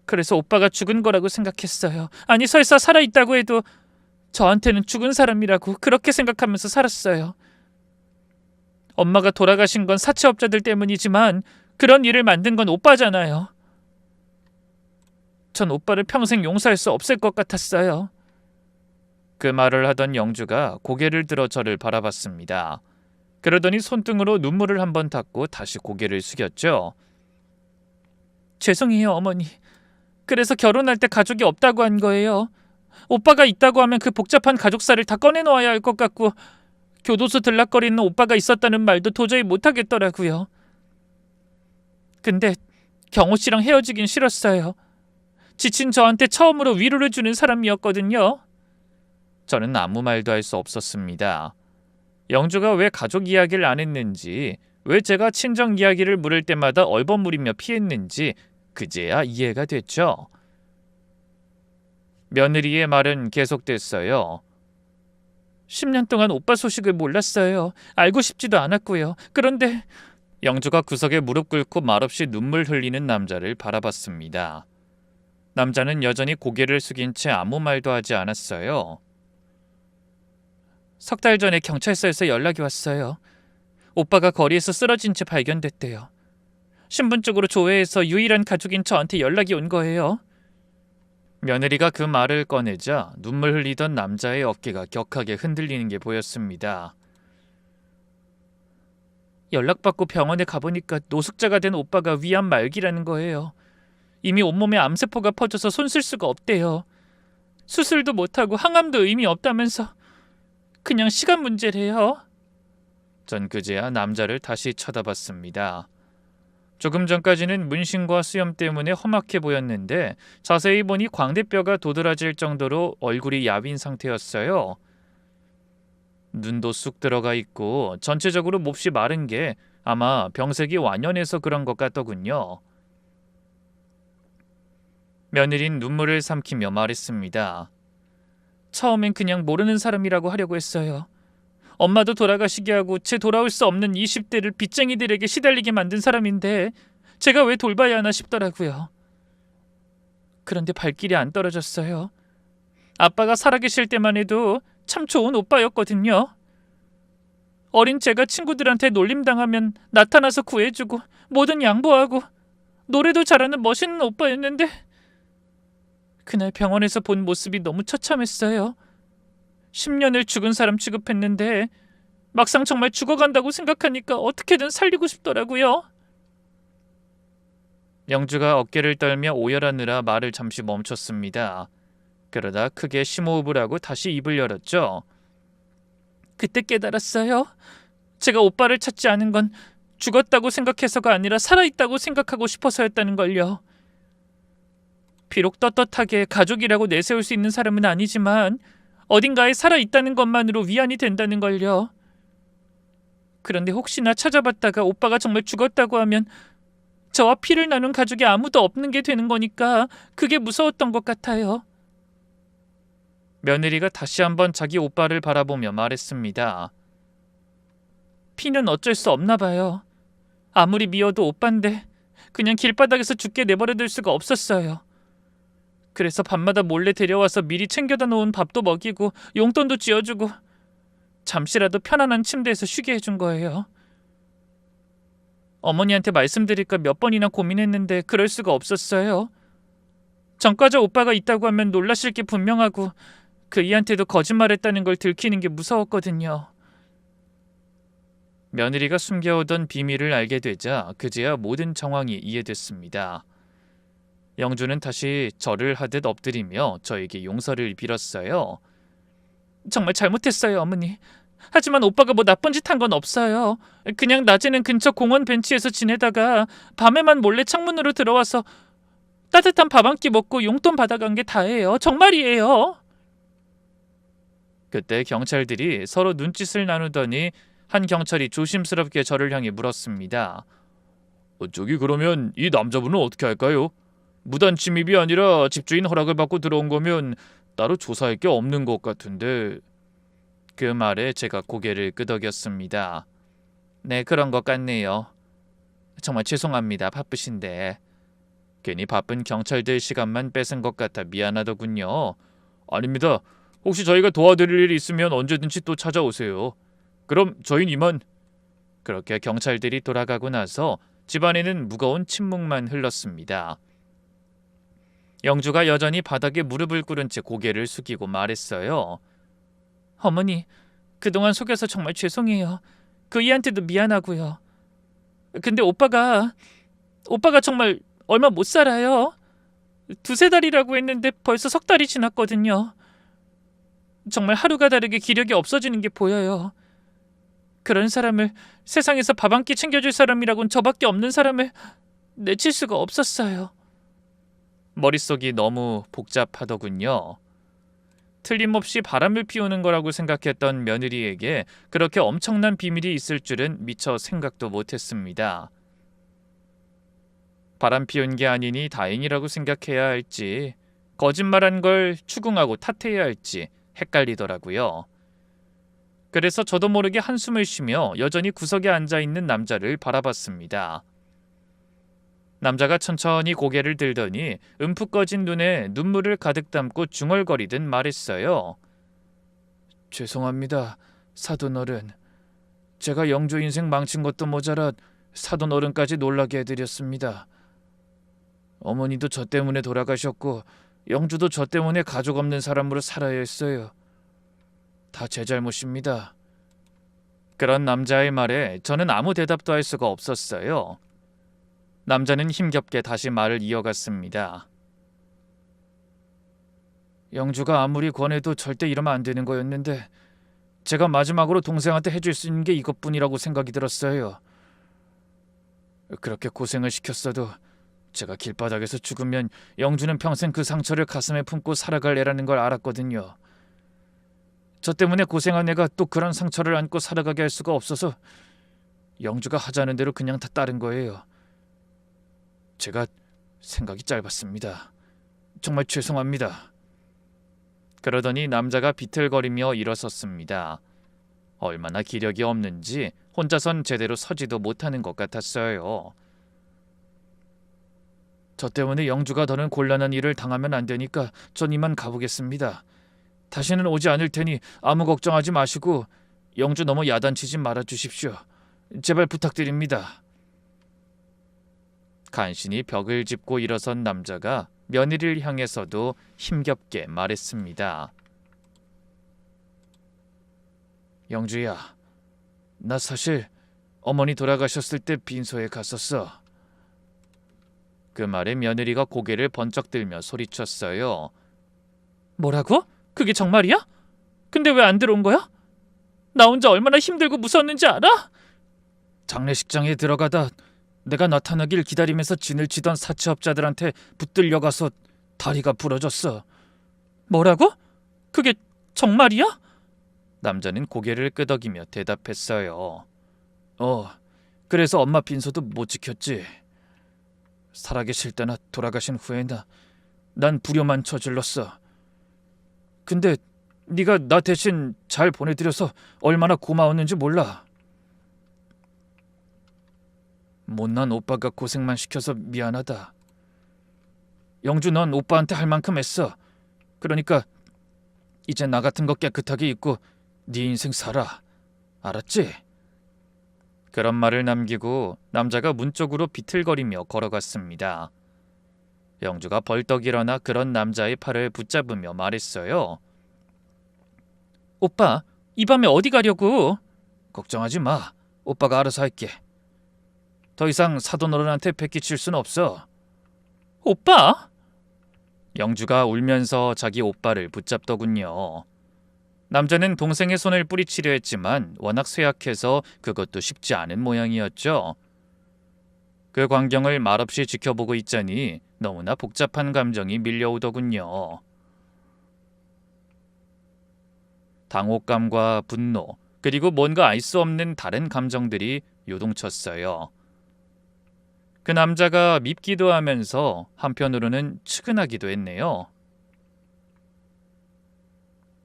그래서 오빠가 죽은 거라고 생각했어요. 아니 설사 살아있다고 해도 저한테는 죽은 사람이라고 그렇게 생각하면서 살았어요. 엄마가 돌아가신 건 사채업자들 때문이지만 그런 일을 만든 건 오빠잖아요. 전 오빠를 평생 용서할 수 없을 것 같았어요. 그 말을 하던 영주가 고개를 들어 저를 바라봤습니다. 그러더니 손등으로 눈물을 한번 닦고 다시 고개를 숙였죠. 죄송해요, 어머니. 그래서 결혼할 때 가족이 없다고 한 거예요. 오빠가 있다고 하면 그 복잡한 가족사를 다 꺼내놓아야 할 것 같고 교도소 들락거리는 오빠가 있었다는 말도 도저히 못하겠더라고요. 근데 경호 씨랑 헤어지긴 싫었어요. 지친 저한테 처음으로 위로를 주는 사람이었거든요. 저는 아무 말도 할 수 없었습니다. 영주가 왜 가족 이야기를 안 했는지, 왜 제가 친정 이야기를 물을 때마다 얼버무리며 피했는지 그제야 이해가 됐죠. 며느리의 말은 계속됐어요. 10년 동안 오빠 소식을 몰랐어요. 알고 싶지도 않았고요. 그런데 영주가 구석에 무릎 꿇고 말없이 눈물 흘리는 남자를 바라봤습니다. 남자는 여전히 고개를 숙인 채 아무 말도 하지 않았어요. 석 달 전에 경찰서에서 연락이 왔어요. 오빠가 거리에서 쓰러진 채 발견됐대요. 신분증으로 조회해서 유일한 가족인 저한테 연락이 온 거예요. 며느리가 그 말을 꺼내자 눈물 흘리던 남자의 어깨가 격하게 흔들리는 게 보였습니다. 연락받고 병원에 가보니까 노숙자가 된 오빠가 위암 말기라는 거예요. 이미 온몸에 암세포가 퍼져서 손 쓸 수가 없대요. 수술도 못하고 항암도 의미 없다면서 그냥 시간 문제래요. 전 그제야 남자를 다시 쳐다봤습니다. 조금 전까지는 문신과 수염 때문에 험악해 보였는데 자세히 보니 광대뼈가 도드라질 정도로 얼굴이 야윈 상태였어요. 눈도 쑥 들어가 있고 전체적으로 몹시 마른 게 아마 병색이 완연해서 그런 것 같더군요. 며느린 눈물을 삼키며 말했습니다. 처음엔 그냥 모르는 사람이라고 하려고 했어요. 엄마도 돌아가시게 하고 제 돌아올 수 없는 20대를 빚쟁이들에게 시달리게 만든 사람인데 제가 왜 돌봐야 하나 싶더라고요. 그런데 발길이 안 떨어졌어요. 아빠가 살아계실 때만 해도 참 좋은 오빠였거든요. 어린 제가 친구들한테 놀림당하면 나타나서 구해주고 뭐든 양보하고 노래도 잘하는 멋있는 오빠였는데 그날 병원에서 본 모습이 너무 처참했어요. 10년을 죽은 사람 취급했는데 막상 정말 죽어간다고 생각하니까 어떻게든 살리고 싶더라고요. 영주가 어깨를 떨며 오열하느라 말을 잠시 멈췄습니다. 그러다 크게 심호흡을 하고 다시 입을 열었죠. 그때 깨달았어요. 제가 오빠를 찾지 않은 건 죽었다고 생각해서가 아니라 살아있다고 생각하고 싶어서였다는 걸요. 비록 떳떳하게 가족이라고 내세울 수 있는 사람은 아니지만 어딘가에 살아있다는 것만으로 위안이 된다는 걸요. 그런데 혹시나 찾아봤다가 오빠가 정말 죽었다고 하면 저와 피를 나눈 가족이 아무도 없는 게 되는 거니까 그게 무서웠던 것 같아요. 며느리가 다시 한번 자기 오빠를 바라보며 말했습니다. 피는 어쩔 수 없나 봐요. 아무리 미워도 오빠인데 그냥 길바닥에서 죽게 내버려둘 수가 없었어요. 그래서 밤마다 몰래 데려와서 미리 챙겨다 놓은 밥도 먹이고 용돈도 쥐어주고 잠시라도 편안한 침대에서 쉬게 해준 거예요. 어머니한테 말씀드릴까 몇 번이나 고민했는데 그럴 수가 없었어요. 전과자 오빠가 있다고 하면 놀라실 게 분명하고 그이한테도 거짓말했다는 걸 들키는 게 무서웠거든요. 며느리가 숨겨오던 비밀을 알게 되자 그제야 모든 정황이 이해됐습니다. 영주는 다시 절을 하듯 엎드리며 저에게 용서를 빌었어요. 정말 잘못했어요, 어머니. 하지만 오빠가 뭐 나쁜 짓 한 건 없어요. 그냥 낮에는 근처 공원 벤치에서 지내다가 밤에만 몰래 창문으로 들어와서 따뜻한 밥 한 끼 먹고 용돈 받아간 게 다예요. 정말이에요. 그때 경찰들이 서로 눈짓을 나누더니 한 경찰이 조심스럽게 저를 향해 물었습니다. 저기 그러면 이 남자분은 어떻게 할까요? 무단 침입이 아니라 집주인 허락을 받고 들어온 거면 따로 조사할 게 없는 것 같은데. 그 말에 제가 고개를 끄덕였습니다. 네, 그런 것 같네요. 정말 죄송합니다. 바쁘신데. 괜히 바쁜 경찰들 시간만 뺏은 것 같아 미안하더군요. 아닙니다. 혹시 저희가 도와드릴 일이 있으면 언제든지 또 찾아오세요. 그럼 저희는 이만. 그렇게 경찰들이 돌아가고 나서 집안에는 무거운 침묵만 흘렀습니다. 영주가 여전히 바닥에 무릎을 꿇은 채 고개를 숙이고 말했어요. 어머니, 그동안 속여서 정말 죄송해요. 그이한테도 미안하고요. 근데 오빠가 정말 얼마 못 살아요. 2-3달이라고 했는데 벌써 3달이 지났거든요. 정말 하루가 다르게 기력이 없어지는 게 보여요. 그런 사람을, 세상에서 밥 한 끼 챙겨줄 사람이라곤 저밖에 없는 사람을 내칠 수가 없었어요. 머릿속이 너무 복잡하더군요. 틀림없이 바람을 피우는 거라고 생각했던 며느리에게 그렇게 엄청난 비밀이 있을 줄은 미처 생각도 못했습니다. 바람 피운 게 아니니 다행이라고 생각해야 할지, 거짓말한 걸 추궁하고 탓해야 할지 헷갈리더라고요. 그래서 저도 모르게 한숨을 쉬며 여전히 구석에 앉아있는 남자를 바라봤습니다. 남자가 천천히 고개를 들더니 움푹 꺼진 눈에 눈물을 가득 담고 중얼거리듯 말했어요. 죄송합니다, 사돈어른. 제가 영주 인생 망친 것도 모자라 사돈어른까지 놀라게 해드렸습니다. 어머니도 저 때문에 돌아가셨고 영주도 저 때문에 가족 없는 사람으로 살아야 했어요. 다 제 잘못입니다. 그런 남자의 말에 저는 아무 대답도 할 수가 없었어요. 남자는 힘겹게 다시 말을 이어갔습니다. 영주가 아무리 권해도 절대 이러면 안 되는 거였는데 제가 마지막으로 동생한테 해줄 수 있는 게 이것뿐이라고 생각이 들었어요. 그렇게 고생을 시켰어도 제가 길바닥에서 죽으면 영주는 평생 그 상처를 가슴에 품고 살아갈 애라는 걸 알았거든요. 저 때문에 고생한 애가 또 그런 상처를 안고 살아가게 할 수가 없어서 영주가 하자는 대로 그냥 다 따른 거예요. 제가 생각이 짧았습니다. 정말 죄송합니다. 그러더니 남자가 비틀거리며 일어섰습니다. 얼마나 기력이 없는지 혼자선 제대로 서지도 못하는 것 같았어요. 저 때문에 영주가 더는 곤란한 일을 당하면 안 되니까 전 이만 가보겠습니다. 다시는 오지 않을 테니 아무 걱정하지 마시고 영주 너무 야단치지 말아주십시오. 제발 부탁드립니다. 간신히 벽을 짚고 일어선 남자가 며느리를 향해서도 힘겹게 말했습니다. 영주야, 나 사실 어머니 돌아가셨을 때 빈소에 갔었어. 그 말에 며느리가 고개를 번쩍 들며 소리쳤어요. 뭐라고? 그게 정말이야? 근데 왜 안 들어온 거야? 나 혼자 얼마나 힘들고 무서웠는지 알아? 장례식장에 들어가다 내가 나타나길 기다리면서 진을 치던 사채업자들한테 붙들려가서 다리가 부러졌어. 뭐라고? 그게 정말이야? 남자는 고개를 끄덕이며 대답했어요. 그래서 엄마 빈소도 못 지켰지. 살아계실 때나 돌아가신 후에나 난 불효만 저질렀어. 근데 네가 나 대신 잘 보내드려서 얼마나 고마웠는지 몰라. 못난 오빠가 고생만 시켜서 미안하다. 영주, 넌 오빠한테 할 만큼 했어. 그러니까 이제 나 같은 거 깨끗하게 입고 네 인생 살아. 알았지? 그런 말을 남기고 남자가 문 쪽으로 비틀거리며 걸어갔습니다. 영주가 벌떡 일어나 그런 남자의 팔을 붙잡으며 말했어요. 오빠, 이 밤에 어디 가려고? 걱정하지 마. 오빠가 알아서 할게. 더 이상 사돈어른한테 패기칠 순 없어. 오빠? 영주가 울면서 자기 오빠를 붙잡더군요. 남자는 동생의 손을 뿌리치려 했지만 워낙 쇠약해서 그것도 쉽지 않은 모양이었죠. 그 광경을 말없이 지켜보고 있자니 너무나 복잡한 감정이 밀려오더군요. 당혹감과 분노, 그리고 뭔가 알 수 없는 다른 감정들이 요동쳤어요. 그 남자가 밉기도 하면서 한편으로는 측은하기도 했네요.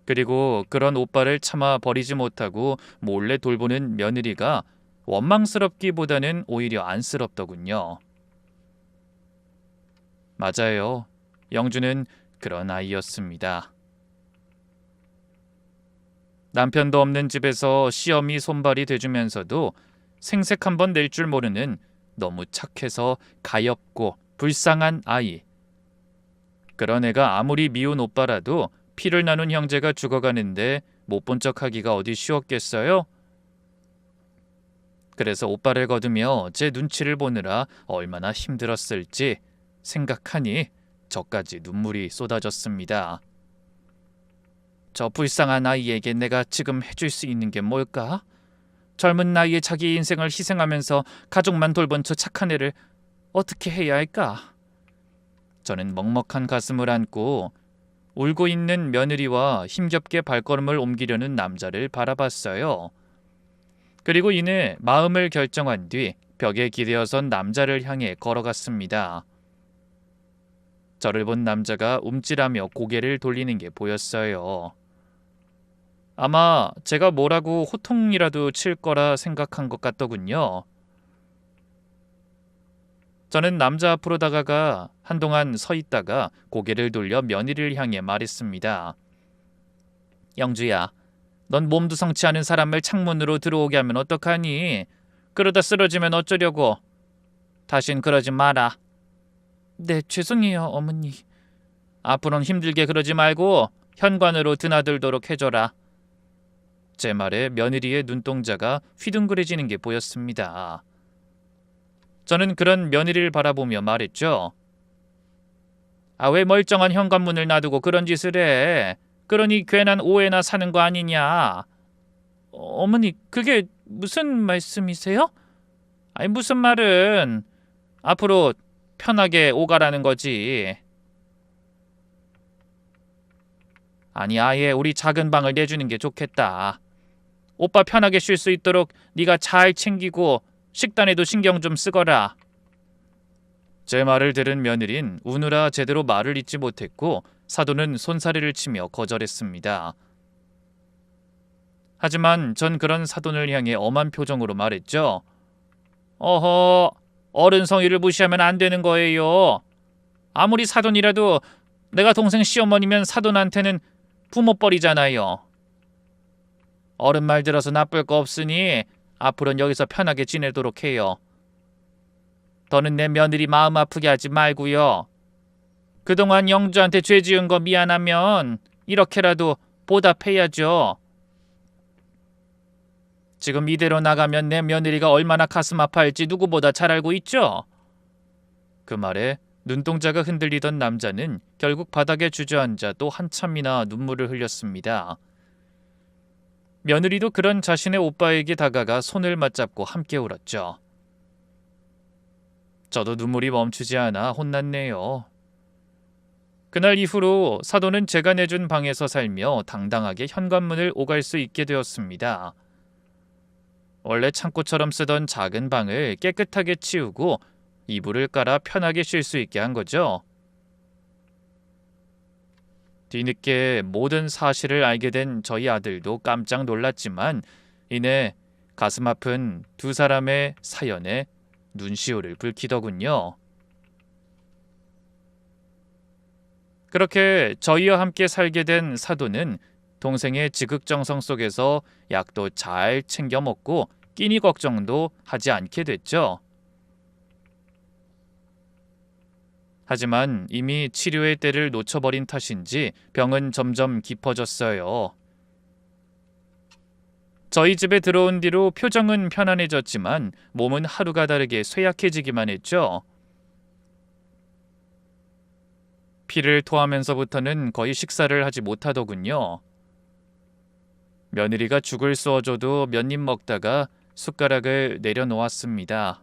그리고 그런 오빠를 차마 버리지 못하고 몰래 돌보는 며느리가 원망스럽기보다는 오히려 안쓰럽더군요. 맞아요. 영주는 그런 아이였습니다. 남편도 없는 집에서 시어미 손발이 돼주면서도 생색 한번 낼 줄 모르는 너무 착해서 가엾고 불쌍한 아이. 그런 애가 아무리 미운 오빠라도 피를 나눈 형제가 죽어가는데 못 본 척하기가 어디 쉬웠겠어요? 그래서 오빠를 거두며 제 눈치를 보느라 얼마나 힘들었을지 생각하니 저까지 눈물이 쏟아졌습니다. 저 불쌍한 아이에게 내가 지금 해줄 수 있는 게 뭘까? 젊은 나이에 자기 인생을 희생하면서 가족만 돌본 저 착한 애를 어떻게 해야 할까? 저는 먹먹한 가슴을 안고 울고 있는 며느리와 힘겹게 발걸음을 옮기려는 남자를 바라봤어요. 그리고 이내 마음을 결정한 뒤 벽에 기대어선 남자를 향해 걸어갔습니다. 저를 본 남자가 움찔하며 고개를 돌리는 게 보였어요. 아마 제가 뭐라고 호통이라도 칠 거라 생각한 것 같더군요. 저는 남자 앞으로 다가가 한동안 서 있다가 고개를 돌려 며느리를 향해 말했습니다. 영주야, 넌 몸도 성치 않은 사람을 창문으로 들어오게 하면 어떡하니? 그러다 쓰러지면 어쩌려고? 다신 그러지 마라. 네, 죄송해요, 어머니. 앞으로는 힘들게 그러지 말고 현관으로 드나들도록 해줘라. 제 말에 며느리의 눈동자가 휘둥그레지는 게 보였습니다. 저는 그런 며느리를 바라보며 말했죠. 아, 왜 멀쩡한 현관문을 놔두고 그런 짓을 해? 그러니 괜한 오해나 사는 거 아니냐? 어머니, 그게 무슨 말씀이세요? 아니, 무슨 말은 앞으로 편하게 오가라는 거지. 아니, 아예 우리 작은 방을 내주는 게 좋겠다. 오빠 편하게 쉴 수 있도록 네가 잘 챙기고 식단에도 신경 좀 쓰거라. 제 말을 들은 며느린 우느라 제대로 말을 잇지 못했고 사돈은 손사래를 치며 거절했습니다. 하지만 전 그런 사돈을 향해 엄한 표정으로 말했죠. 어허, 어른 성의를 무시하면 안 되는 거예요. 아무리 사돈이라도 내가 동생 시어머니면 사돈한테는 부모뻘이잖아요. 어른 말 들어서 나쁠 거 없으니 앞으로는 여기서 편하게 지내도록 해요. 더는 내 며느리 마음 아프게 하지 말고요. 그동안 영주한테 죄 지은 거 미안하면 이렇게라도 보답해야죠. 지금 이대로 나가면 내 며느리가 얼마나 가슴 아파할지 누구보다 잘 알고 있죠? 그 말에 눈동자가 흔들리던 남자는 결국 바닥에 주저앉아 또 한참이나 눈물을 흘렸습니다. 며느리도 그런 자신의 오빠에게 다가가 손을 맞잡고 함께 울었죠. 저도 눈물이 멈추지 않아 혼났네요. 그날 이후로 사돈은 제가 내준 방에서 살며 당당하게 현관문을 오갈 수 있게 되었습니다. 원래 창고처럼 쓰던 작은 방을 깨끗하게 치우고 이불을 깔아 편하게 쉴 수 있게 한 거죠. 뒤늦게 모든 사실을 알게 된 저희 아들도 깜짝 놀랐지만 이내 가슴 아픈 두 사람의 사연에 눈시울을 붉히더군요. 그렇게 저희와 함께 살게 된 사돈은 동생의 지극정성 속에서 약도 잘 챙겨 먹고 끼니 걱정도 하지 않게 됐죠. 하지만 이미 치료의 때를 놓쳐버린 탓인지 병은 점점 깊어졌어요. 저희 집에 들어온 뒤로 표정은 편안해졌지만 몸은 하루가 다르게 쇠약해지기만 했죠. 피를 토하면서부터는 거의 식사를 하지 못하더군요. 며느리가 죽을 쏘아줘도 몇 입 먹다가 숟가락을 내려놓았습니다.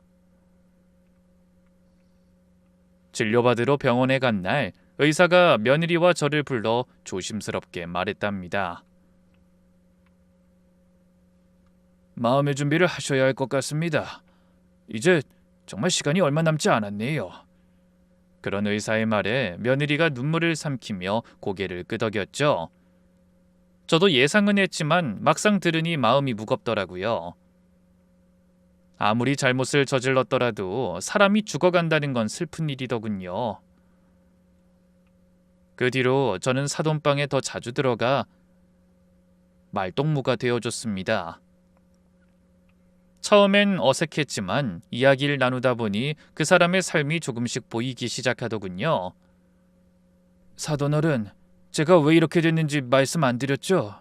진료받으러 병원에 간 날 의사가 며느리와 저를 불러 조심스럽게 말했답니다. 마음의 준비를 하셔야 할 것 같습니다. 이제 정말 시간이 얼마 남지 않았네요. 그런 의사의 말에 며느리가 눈물을 삼키며 고개를 끄덕였죠. 저도 예상은 했지만 막상 들으니 마음이 무겁더라고요. 아무리 잘못을 저질렀더라도 사람이 죽어간다는 건 슬픈 일이더군요. 그 뒤로 저는 사돈방에 더 자주 들어가 말동무가 되어줬습니다. 처음엔 어색했지만 이야기를 나누다 보니 그 사람의 삶이 조금씩 보이기 시작하더군요. 사돈어른, 제가 왜 이렇게 됐는지 말씀 안 드렸죠?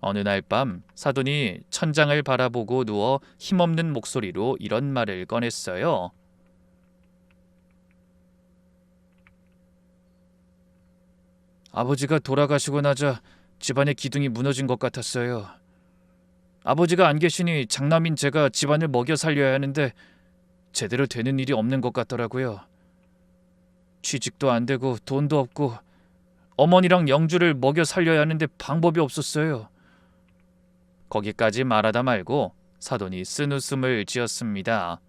어느 날 밤 사돈이 천장을 바라보고 누워 힘없는 목소리로 이런 말을 꺼냈어요. 아버지가 돌아가시고 나자 집안의 기둥이 무너진 것 같았어요. 아버지가 안 계시니 장남인 제가 집안을 먹여 살려야 하는데 제대로 되는 일이 없는 것 같더라고요. 취직도 안 되고 돈도 없고 어머니랑 영주를 먹여 살려야 하는데 방법이 없었어요. 거기까지 말하다 말고 사돈이 쓴웃음을 지었습니다.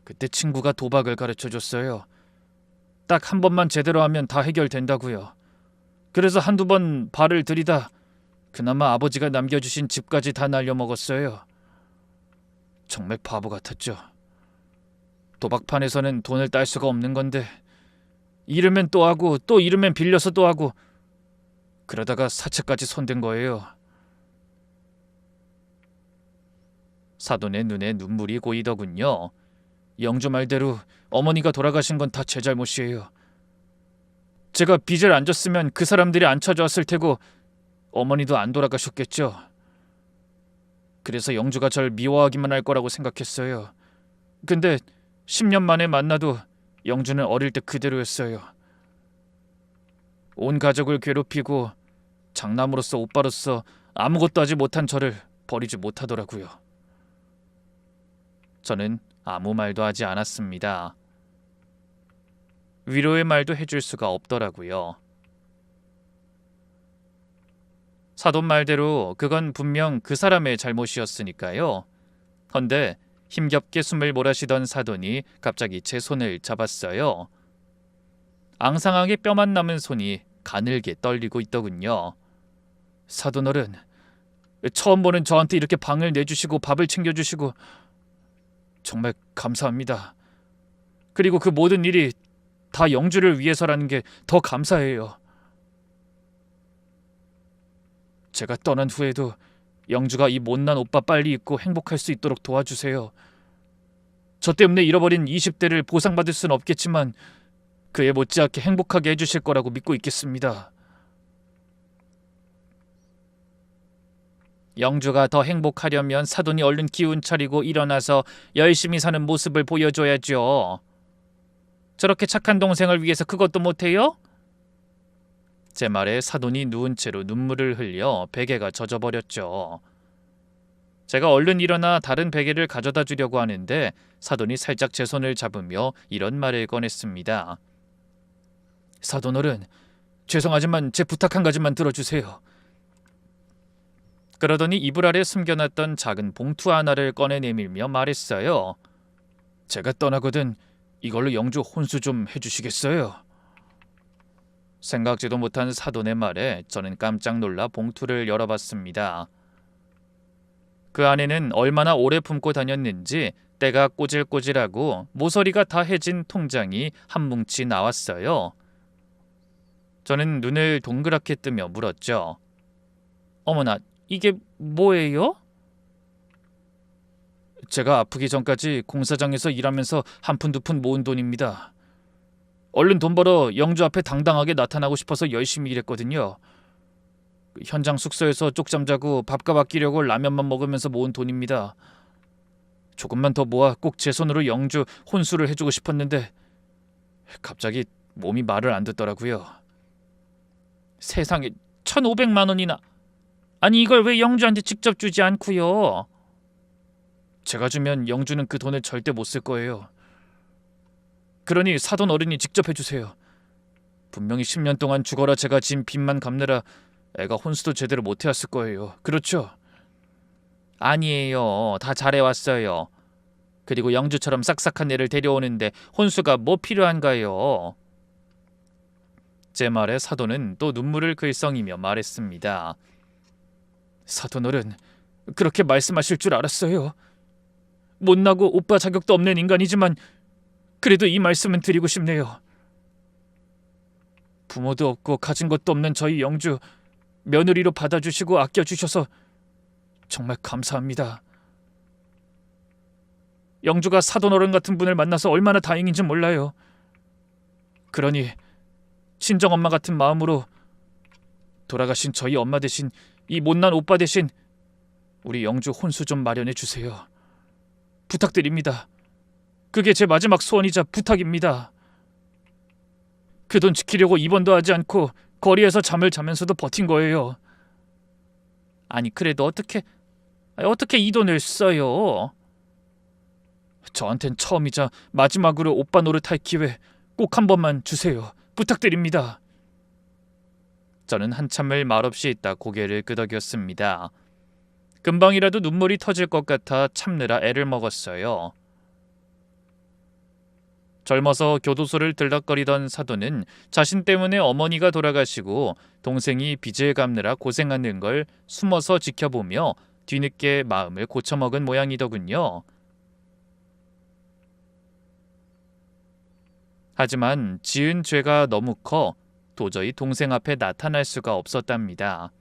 그때 친구가 도박을 가르쳐줬어요. 딱 한 번만 제대로 하면 다 해결된다고요. 그래서 한두 번 발을 들이다 그나마 아버지가 남겨주신 집까지 다 날려먹었어요. 정말 바보 같았죠. 도박판에서는 돈을 딸 수가 없는 건데 잃으면 또 하고 또 잃으면 빌려서 또 하고 그러다가 사채까지 손댄 거예요. 사돈의 눈에 눈물이 고이더군요. 영주 말대로 어머니가 돌아가신 건 다 제 잘못이에요. 제가 빚을 안 졌으면 그 사람들이 안 찾아왔을 테고 어머니도 안 돌아가셨겠죠. 그래서 영주가 절 미워하기만 할 거라고 생각했어요. 근데 10년 만에 만나도 영주는 어릴 때 그대로였어요. 온 가족을 괴롭히고 장남으로서 오빠로서 아무것도 하지 못한 저를 버리지 못하더라고요. 저는 아무 말도 하지 않았습니다. 위로의 말도 해줄 수가 없더라고요. 사돈 말대로 그건 분명 그 사람의 잘못이었으니까요. 헌데 힘겹게 숨을 몰아쉬던 사돈이 갑자기 제 손을 잡았어요. 앙상하게 뼈만 남은 손이 가늘게 떨리고 있더군요. 사돈 어른, 처음 보는 저한테 이렇게 방을 내주시고 밥을 챙겨주시고 정말 감사합니다. 그리고 그 모든 일이 다 영주를 위해서라는 게 더 감사해요. 제가 떠난 후에도 영주가 이 못난 오빠 빨리 잊고 행복할 수 있도록 도와주세요. 저 때문에 잃어버린 20대를 보상받을 수는 없겠지만 그에 못지않게 행복하게 해주실 거라고 믿고 있겠습니다. 영주가 더 행복하려면 사돈이 얼른 기운 차리고 일어나서 열심히 사는 모습을 보여줘야죠. 저렇게 착한 동생을 위해서 그것도 못해요? 제 말에 사돈이 누운 채로 눈물을 흘려 베개가 젖어버렸죠. 제가 얼른 일어나 다른 베개를 가져다 주려고 하는데 사돈이 살짝 제 손을 잡으며 이런 말을 꺼냈습니다. 사돈 어른, 죄송하지만 제 부탁 한 가지만 들어주세요. 그러더니 이불 아래 숨겨놨던 작은 봉투 하나를 꺼내 내밀며 말했어요. 제가 떠나거든 이걸로 영주 혼수 좀 해주시겠어요? 생각지도 못한 사돈의 말에 저는 깜짝 놀라 봉투를 열어봤습니다. 그 안에는 얼마나 오래 품고 다녔는지 때가 꼬질꼬질하고 모서리가 다 해진 통장이 한 뭉치 나왔어요. 저는 눈을 동그랗게 뜨며 물었죠. 어머나, 이게 뭐예요? 제가 아프기 전까지 공사장에서 일하면서 한 푼 두 푼 모은 돈입니다. 얼른 돈 벌어 영주 앞에 당당하게 나타나고 싶어서 열심히 일했거든요. 현장 숙소에서 쪽잠 자고 밥값 아끼려고 라면만 먹으면서 모은 돈입니다. 조금만 더 모아 꼭 제 손으로 영주 혼수를 해주고 싶었는데 갑자기 몸이 말을 안 듣더라고요. 세상에 1,500만 원이나. 아니 이걸 왜 영주한테 직접 주지 않고요? 제가 주면 영주는 그 돈을 절대 못 쓸 거예요. 그러니 사돈 어른이 직접 해주세요. 분명히 10년 동안 죽어라 제가 진 빚만 갚느라 애가 혼수도 제대로 못 해왔을 거예요. 그렇죠? 아니에요. 다 잘해왔어요. 그리고 영주처럼 싹싹한 애를 데려오는데 혼수가 뭐 필요한가요? 제 말에 사돈은 또 눈물을 글썽이며 말했습니다. 사돈 어른, 그렇게 말씀하실 줄 알았어요. 못나고 오빠 자격도 없는 인간이지만 그래도 이 말씀은 드리고 싶네요. 부모도 없고 가진 것도 없는 저희 영주 며느리로 받아주시고 아껴주셔서 정말 감사합니다. 영주가 사돈 어른 같은 분을 만나서 얼마나 다행인지 몰라요. 그러니 친정엄마 같은 마음으로 돌아가신 저희 엄마 대신 이 못난 오빠 대신 우리 영주 혼수 좀 마련해 주세요. 부탁드립니다. 그게 제 마지막 소원이자 부탁입니다. 그 돈 지키려고 입원도 하지 않고 거리에서 잠을 자면서도 버틴 거예요. 아니 그래도 어떻게 이 돈을 써요? 저한텐 처음이자 마지막으로 오빠 노릇할 기회 꼭 한 번만 주세요. 부탁드립니다. 저는 한참을 말없이 있다 고개를 끄덕였습니다. 금방이라도 눈물이 터질 것 같아 참느라 애를 먹었어요. 젊어서 교도소를 들락거리던 사돈은 자신 때문에 어머니가 돌아가시고 동생이 빚을 갚느라 고생하는 걸 숨어서 지켜보며 뒤늦게 마음을 고쳐먹은 모양이더군요. 하지만 지은 죄가 너무 커 도저히 동생 앞에 나타날 수가 없었답니다.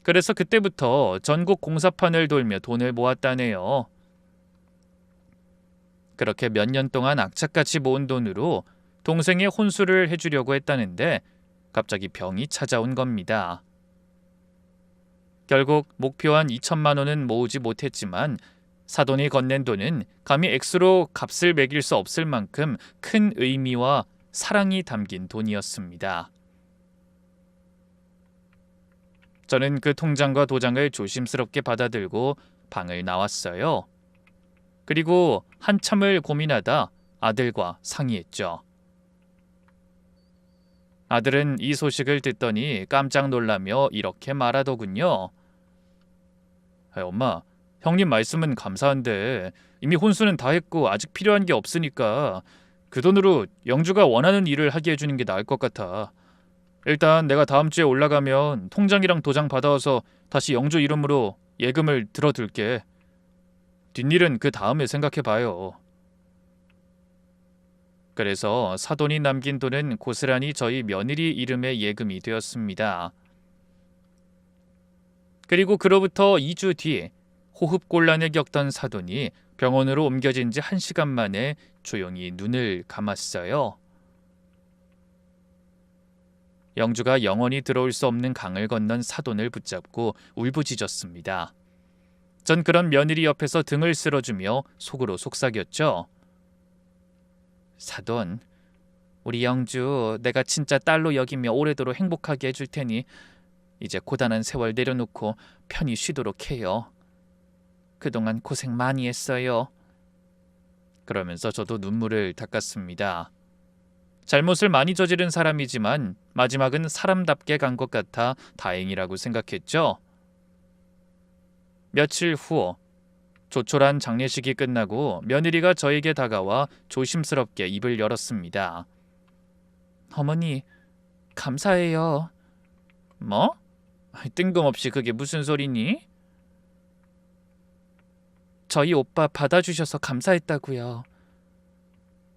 그래서 그때부터 전국 공사판을 돌며 돈을 모았다네요. 그렇게 몇 년 동안 악착같이 모은 돈으로 동생의 혼수를 해주려고 했다는데 갑자기 병이 찾아온 겁니다. 결국 목표한 2천만 원은 모으지 못했지만 사돈이 건넨 돈은 감히 액수로 값을 매길 수 없을 만큼 큰 의미와 사랑이 담긴 돈이었습니다. 저는 그 통장과 도장을 조심스럽게 받아들고 방을 나왔어요. 그리고 한참을 고민하다 아들과 상의했죠. 아들은 이 소식을 듣더니 깜짝 놀라며 이렇게 말하더군요. 엄마, 형님 말씀은 감사한데 이미 혼수는 다 했고 아직 필요한 게 없으니까 그 돈으로 영주가 원하는 일을 하게 해주는 게 나을 것 같아. 일단 내가 다음 주에 올라가면 통장이랑 도장 받아와서 다시 영주 이름으로 예금을 들어둘게. 뒷일은 그 다음에 생각해봐요. 그래서 사돈이 남긴 돈은 고스란히 저희 며느리 이름의 예금이 되었습니다. 그리고 그로부터 2주 뒤 호흡곤란을 겪던 사돈이 병원으로 옮겨진 지 1시간 만에 조용히 눈을 감았어요. 영주가 영원히 들어올 수 없는 강을 건넌 사돈을 붙잡고 울부짖었습니다. 전 그런 며느리 옆에서 등을 쓸어주며 속으로 속삭였죠. 사돈, 우리 영주 내가 진짜 딸로 여기며 오래도록 행복하게 해줄 테니 이제 고단한 세월 내려놓고 편히 쉬도록 해요. 그동안 고생 많이 했어요. 그러면서 저도 눈물을 닦았습니다. 잘못을 많이 저지른 사람이지만 마지막은 사람답게 간 것 같아 다행이라고 생각했죠. 며칠 후 조촐한 장례식이 끝나고 며느리가 저에게 다가와 조심스럽게 입을 열었습니다. 어머니, 감사해요. 뭐? 뜬금없이 그게 무슨 소리니? 저희 오빠 받아주셔서 감사했다고요.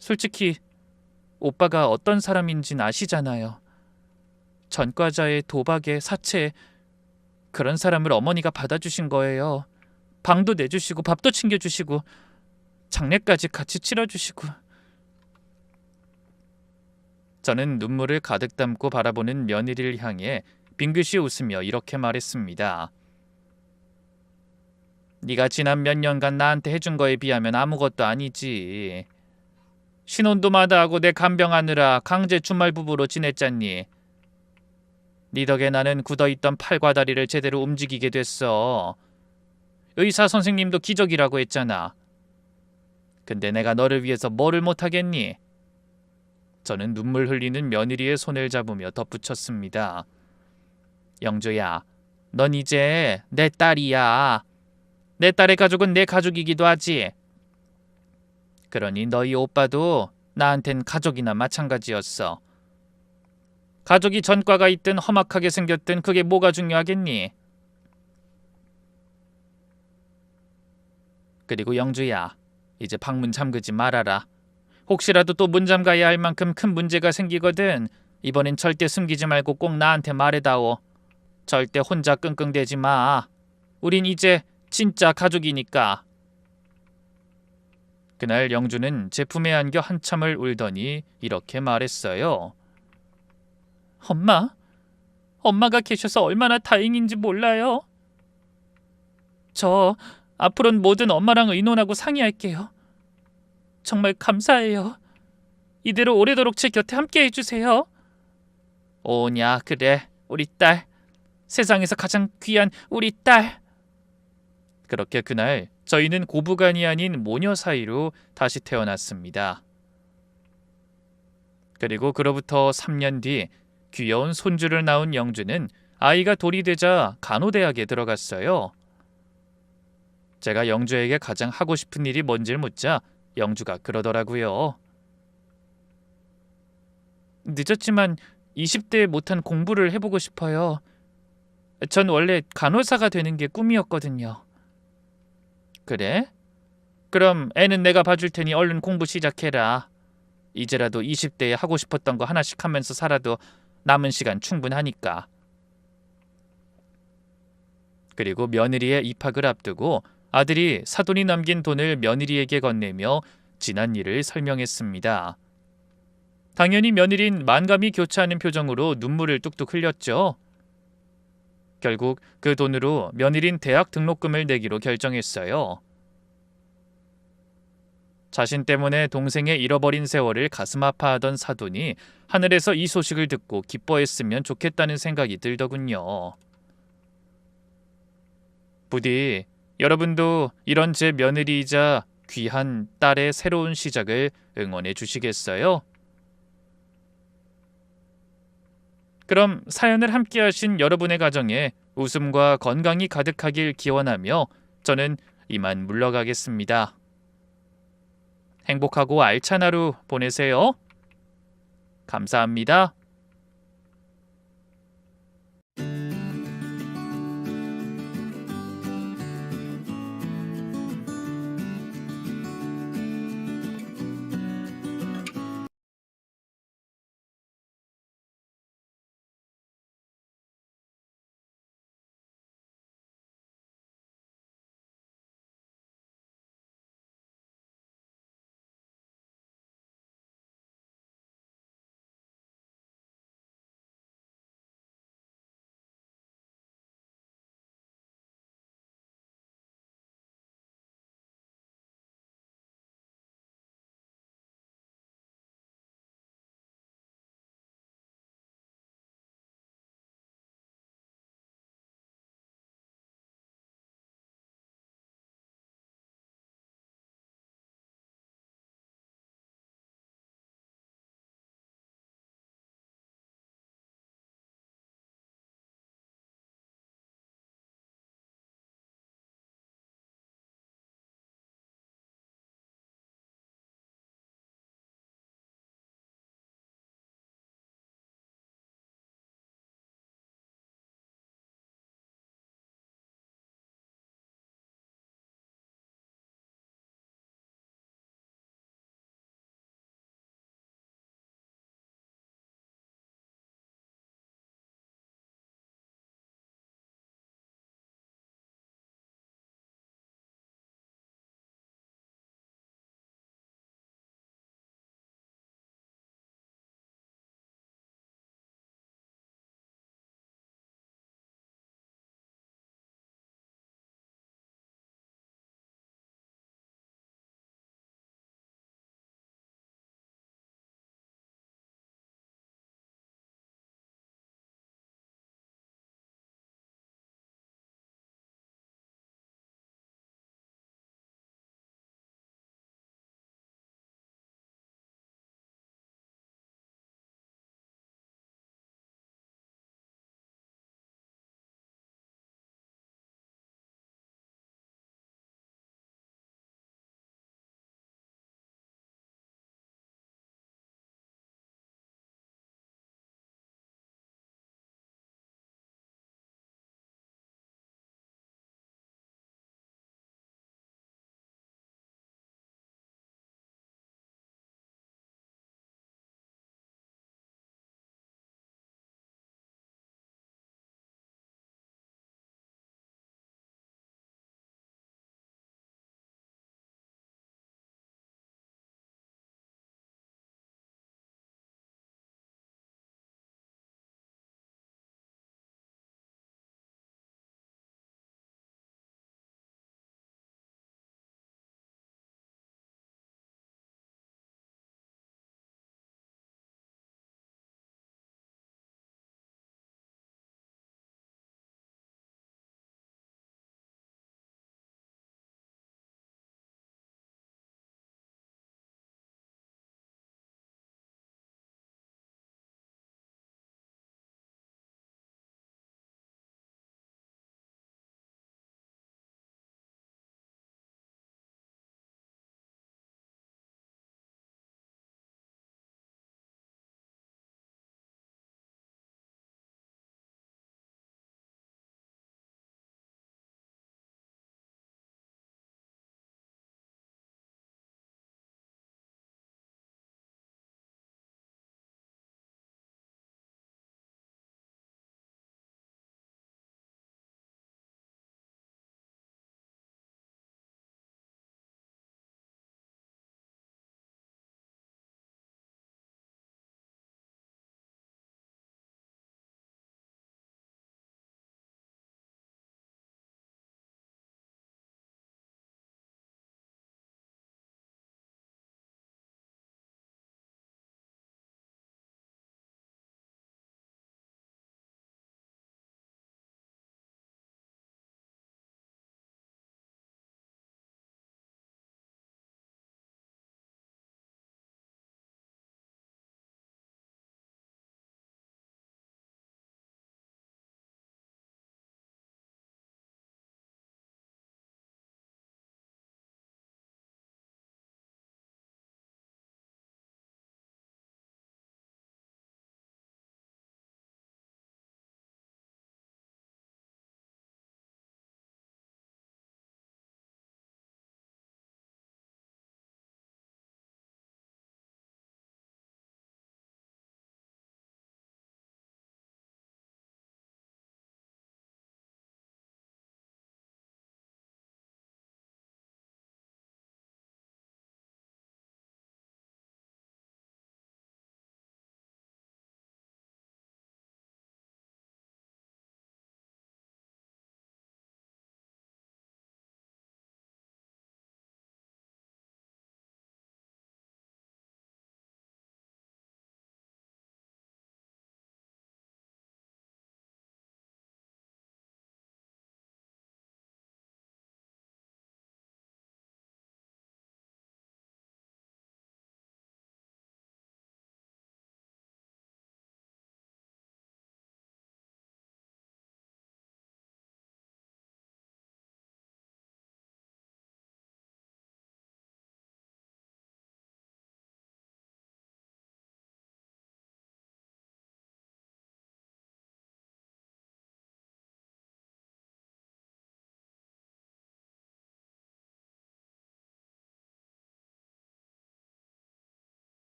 솔직히 오빠가 어떤 사람인진 아시잖아요. 전과자의 도박에 사채, 그런 사람을 어머니가 받아주신 거예요. 방도 내주시고 밥도 챙겨주시고 장례까지 같이 치러주시고. 저는 눈물을 가득 담고 바라보는 며느리를 향해 빙긋이 웃으며 이렇게 말했습니다. 네가 지난 몇 년간 나한테 해준 거에 비하면 아무것도 아니지. 신혼도 마다하고 내 간병하느라 강제 주말 부부로 지냈잖니. 네 덕에 나는 굳어있던 팔과 다리를 제대로 움직이게 됐어. 의사 선생님도 기적이라고 했잖아. 근데 내가 너를 위해서 뭐를 못하겠니? 저는 눈물 흘리는 며느리의 손을 잡으며 덧붙였습니다. 영주야, 넌 이제 내 딸이야. 내 딸의 가족은 내 가족이기도 하지. 그러니 너희 오빠도 나한텐 가족이나 마찬가지였어. 가족이 전과가 있든 험악하게 생겼든 그게 뭐가 중요하겠니? 그리고 영주야, 이제 방문 잠그지 말아라. 혹시라도 또 문 잠가야 할 만큼 큰 문제가 생기거든 이번엔 절대 숨기지 말고 꼭 나한테 말해다오. 절대 혼자 끙끙대지 마. 우린 이제 진짜 가족이니까. 그날 영주는 제 품에 안겨 한참을 울더니 이렇게 말했어요. 엄마가 계셔서 얼마나 다행인지 몰라요. 저 앞으로는 뭐든 엄마랑 의논하고 상의할게요. 정말 감사해요. 이대로 오래도록 제 곁에 함께 해주세요. 오냐, 그래, 우리 딸. 세상에서 가장 귀한 우리 딸. 그렇게 그날 저희는 고부간이 아닌 모녀 사이로 다시 태어났습니다. 그리고 그로부터 3년 뒤 귀여운 손주를 낳은 영주는 아이가 돌이 되자 간호대학에 들어갔어요. 제가 영주에게 가장 하고 싶은 일이 뭔지를 묻자 영주가 그러더라고요. 늦었지만 20대에 못한 공부를 해보고 싶어요. 전 원래 간호사가 되는 게 꿈이었거든요. 그래? 그럼 애는 내가 봐줄 테니 얼른 공부 시작해라. 이제라도 20대에 하고 싶었던 거 하나씩 하면서 살아도 남은 시간 충분하니까. 그리고 며느리의 입학을 앞두고 아들이 사돈이 남긴 돈을 며느리에게 건네며 지난 일을 설명했습니다. 당연히 며느린 만감이 교차하는 표정으로 눈물을 뚝뚝 흘렸죠. 결국 그 돈으로 며느린 대학 등록금을 내기로 결정했어요. 자신 때문에 동생의 잃어버린 세월을 가슴 아파하던 사돈이 하늘에서 이 소식을 듣고 기뻐했으면 좋겠다는 생각이 들더군요. 부디 여러분도 이런 제 며느리이자 귀한 딸의 새로운 시작을 응원해 주시겠어요? 그럼 사연을 함께 하신 여러분의 가정에 웃음과 건강이 가득하길 기원하며 저는 이만 물러가겠습니다. 행복하고 알찬 하루 보내세요. 감사합니다.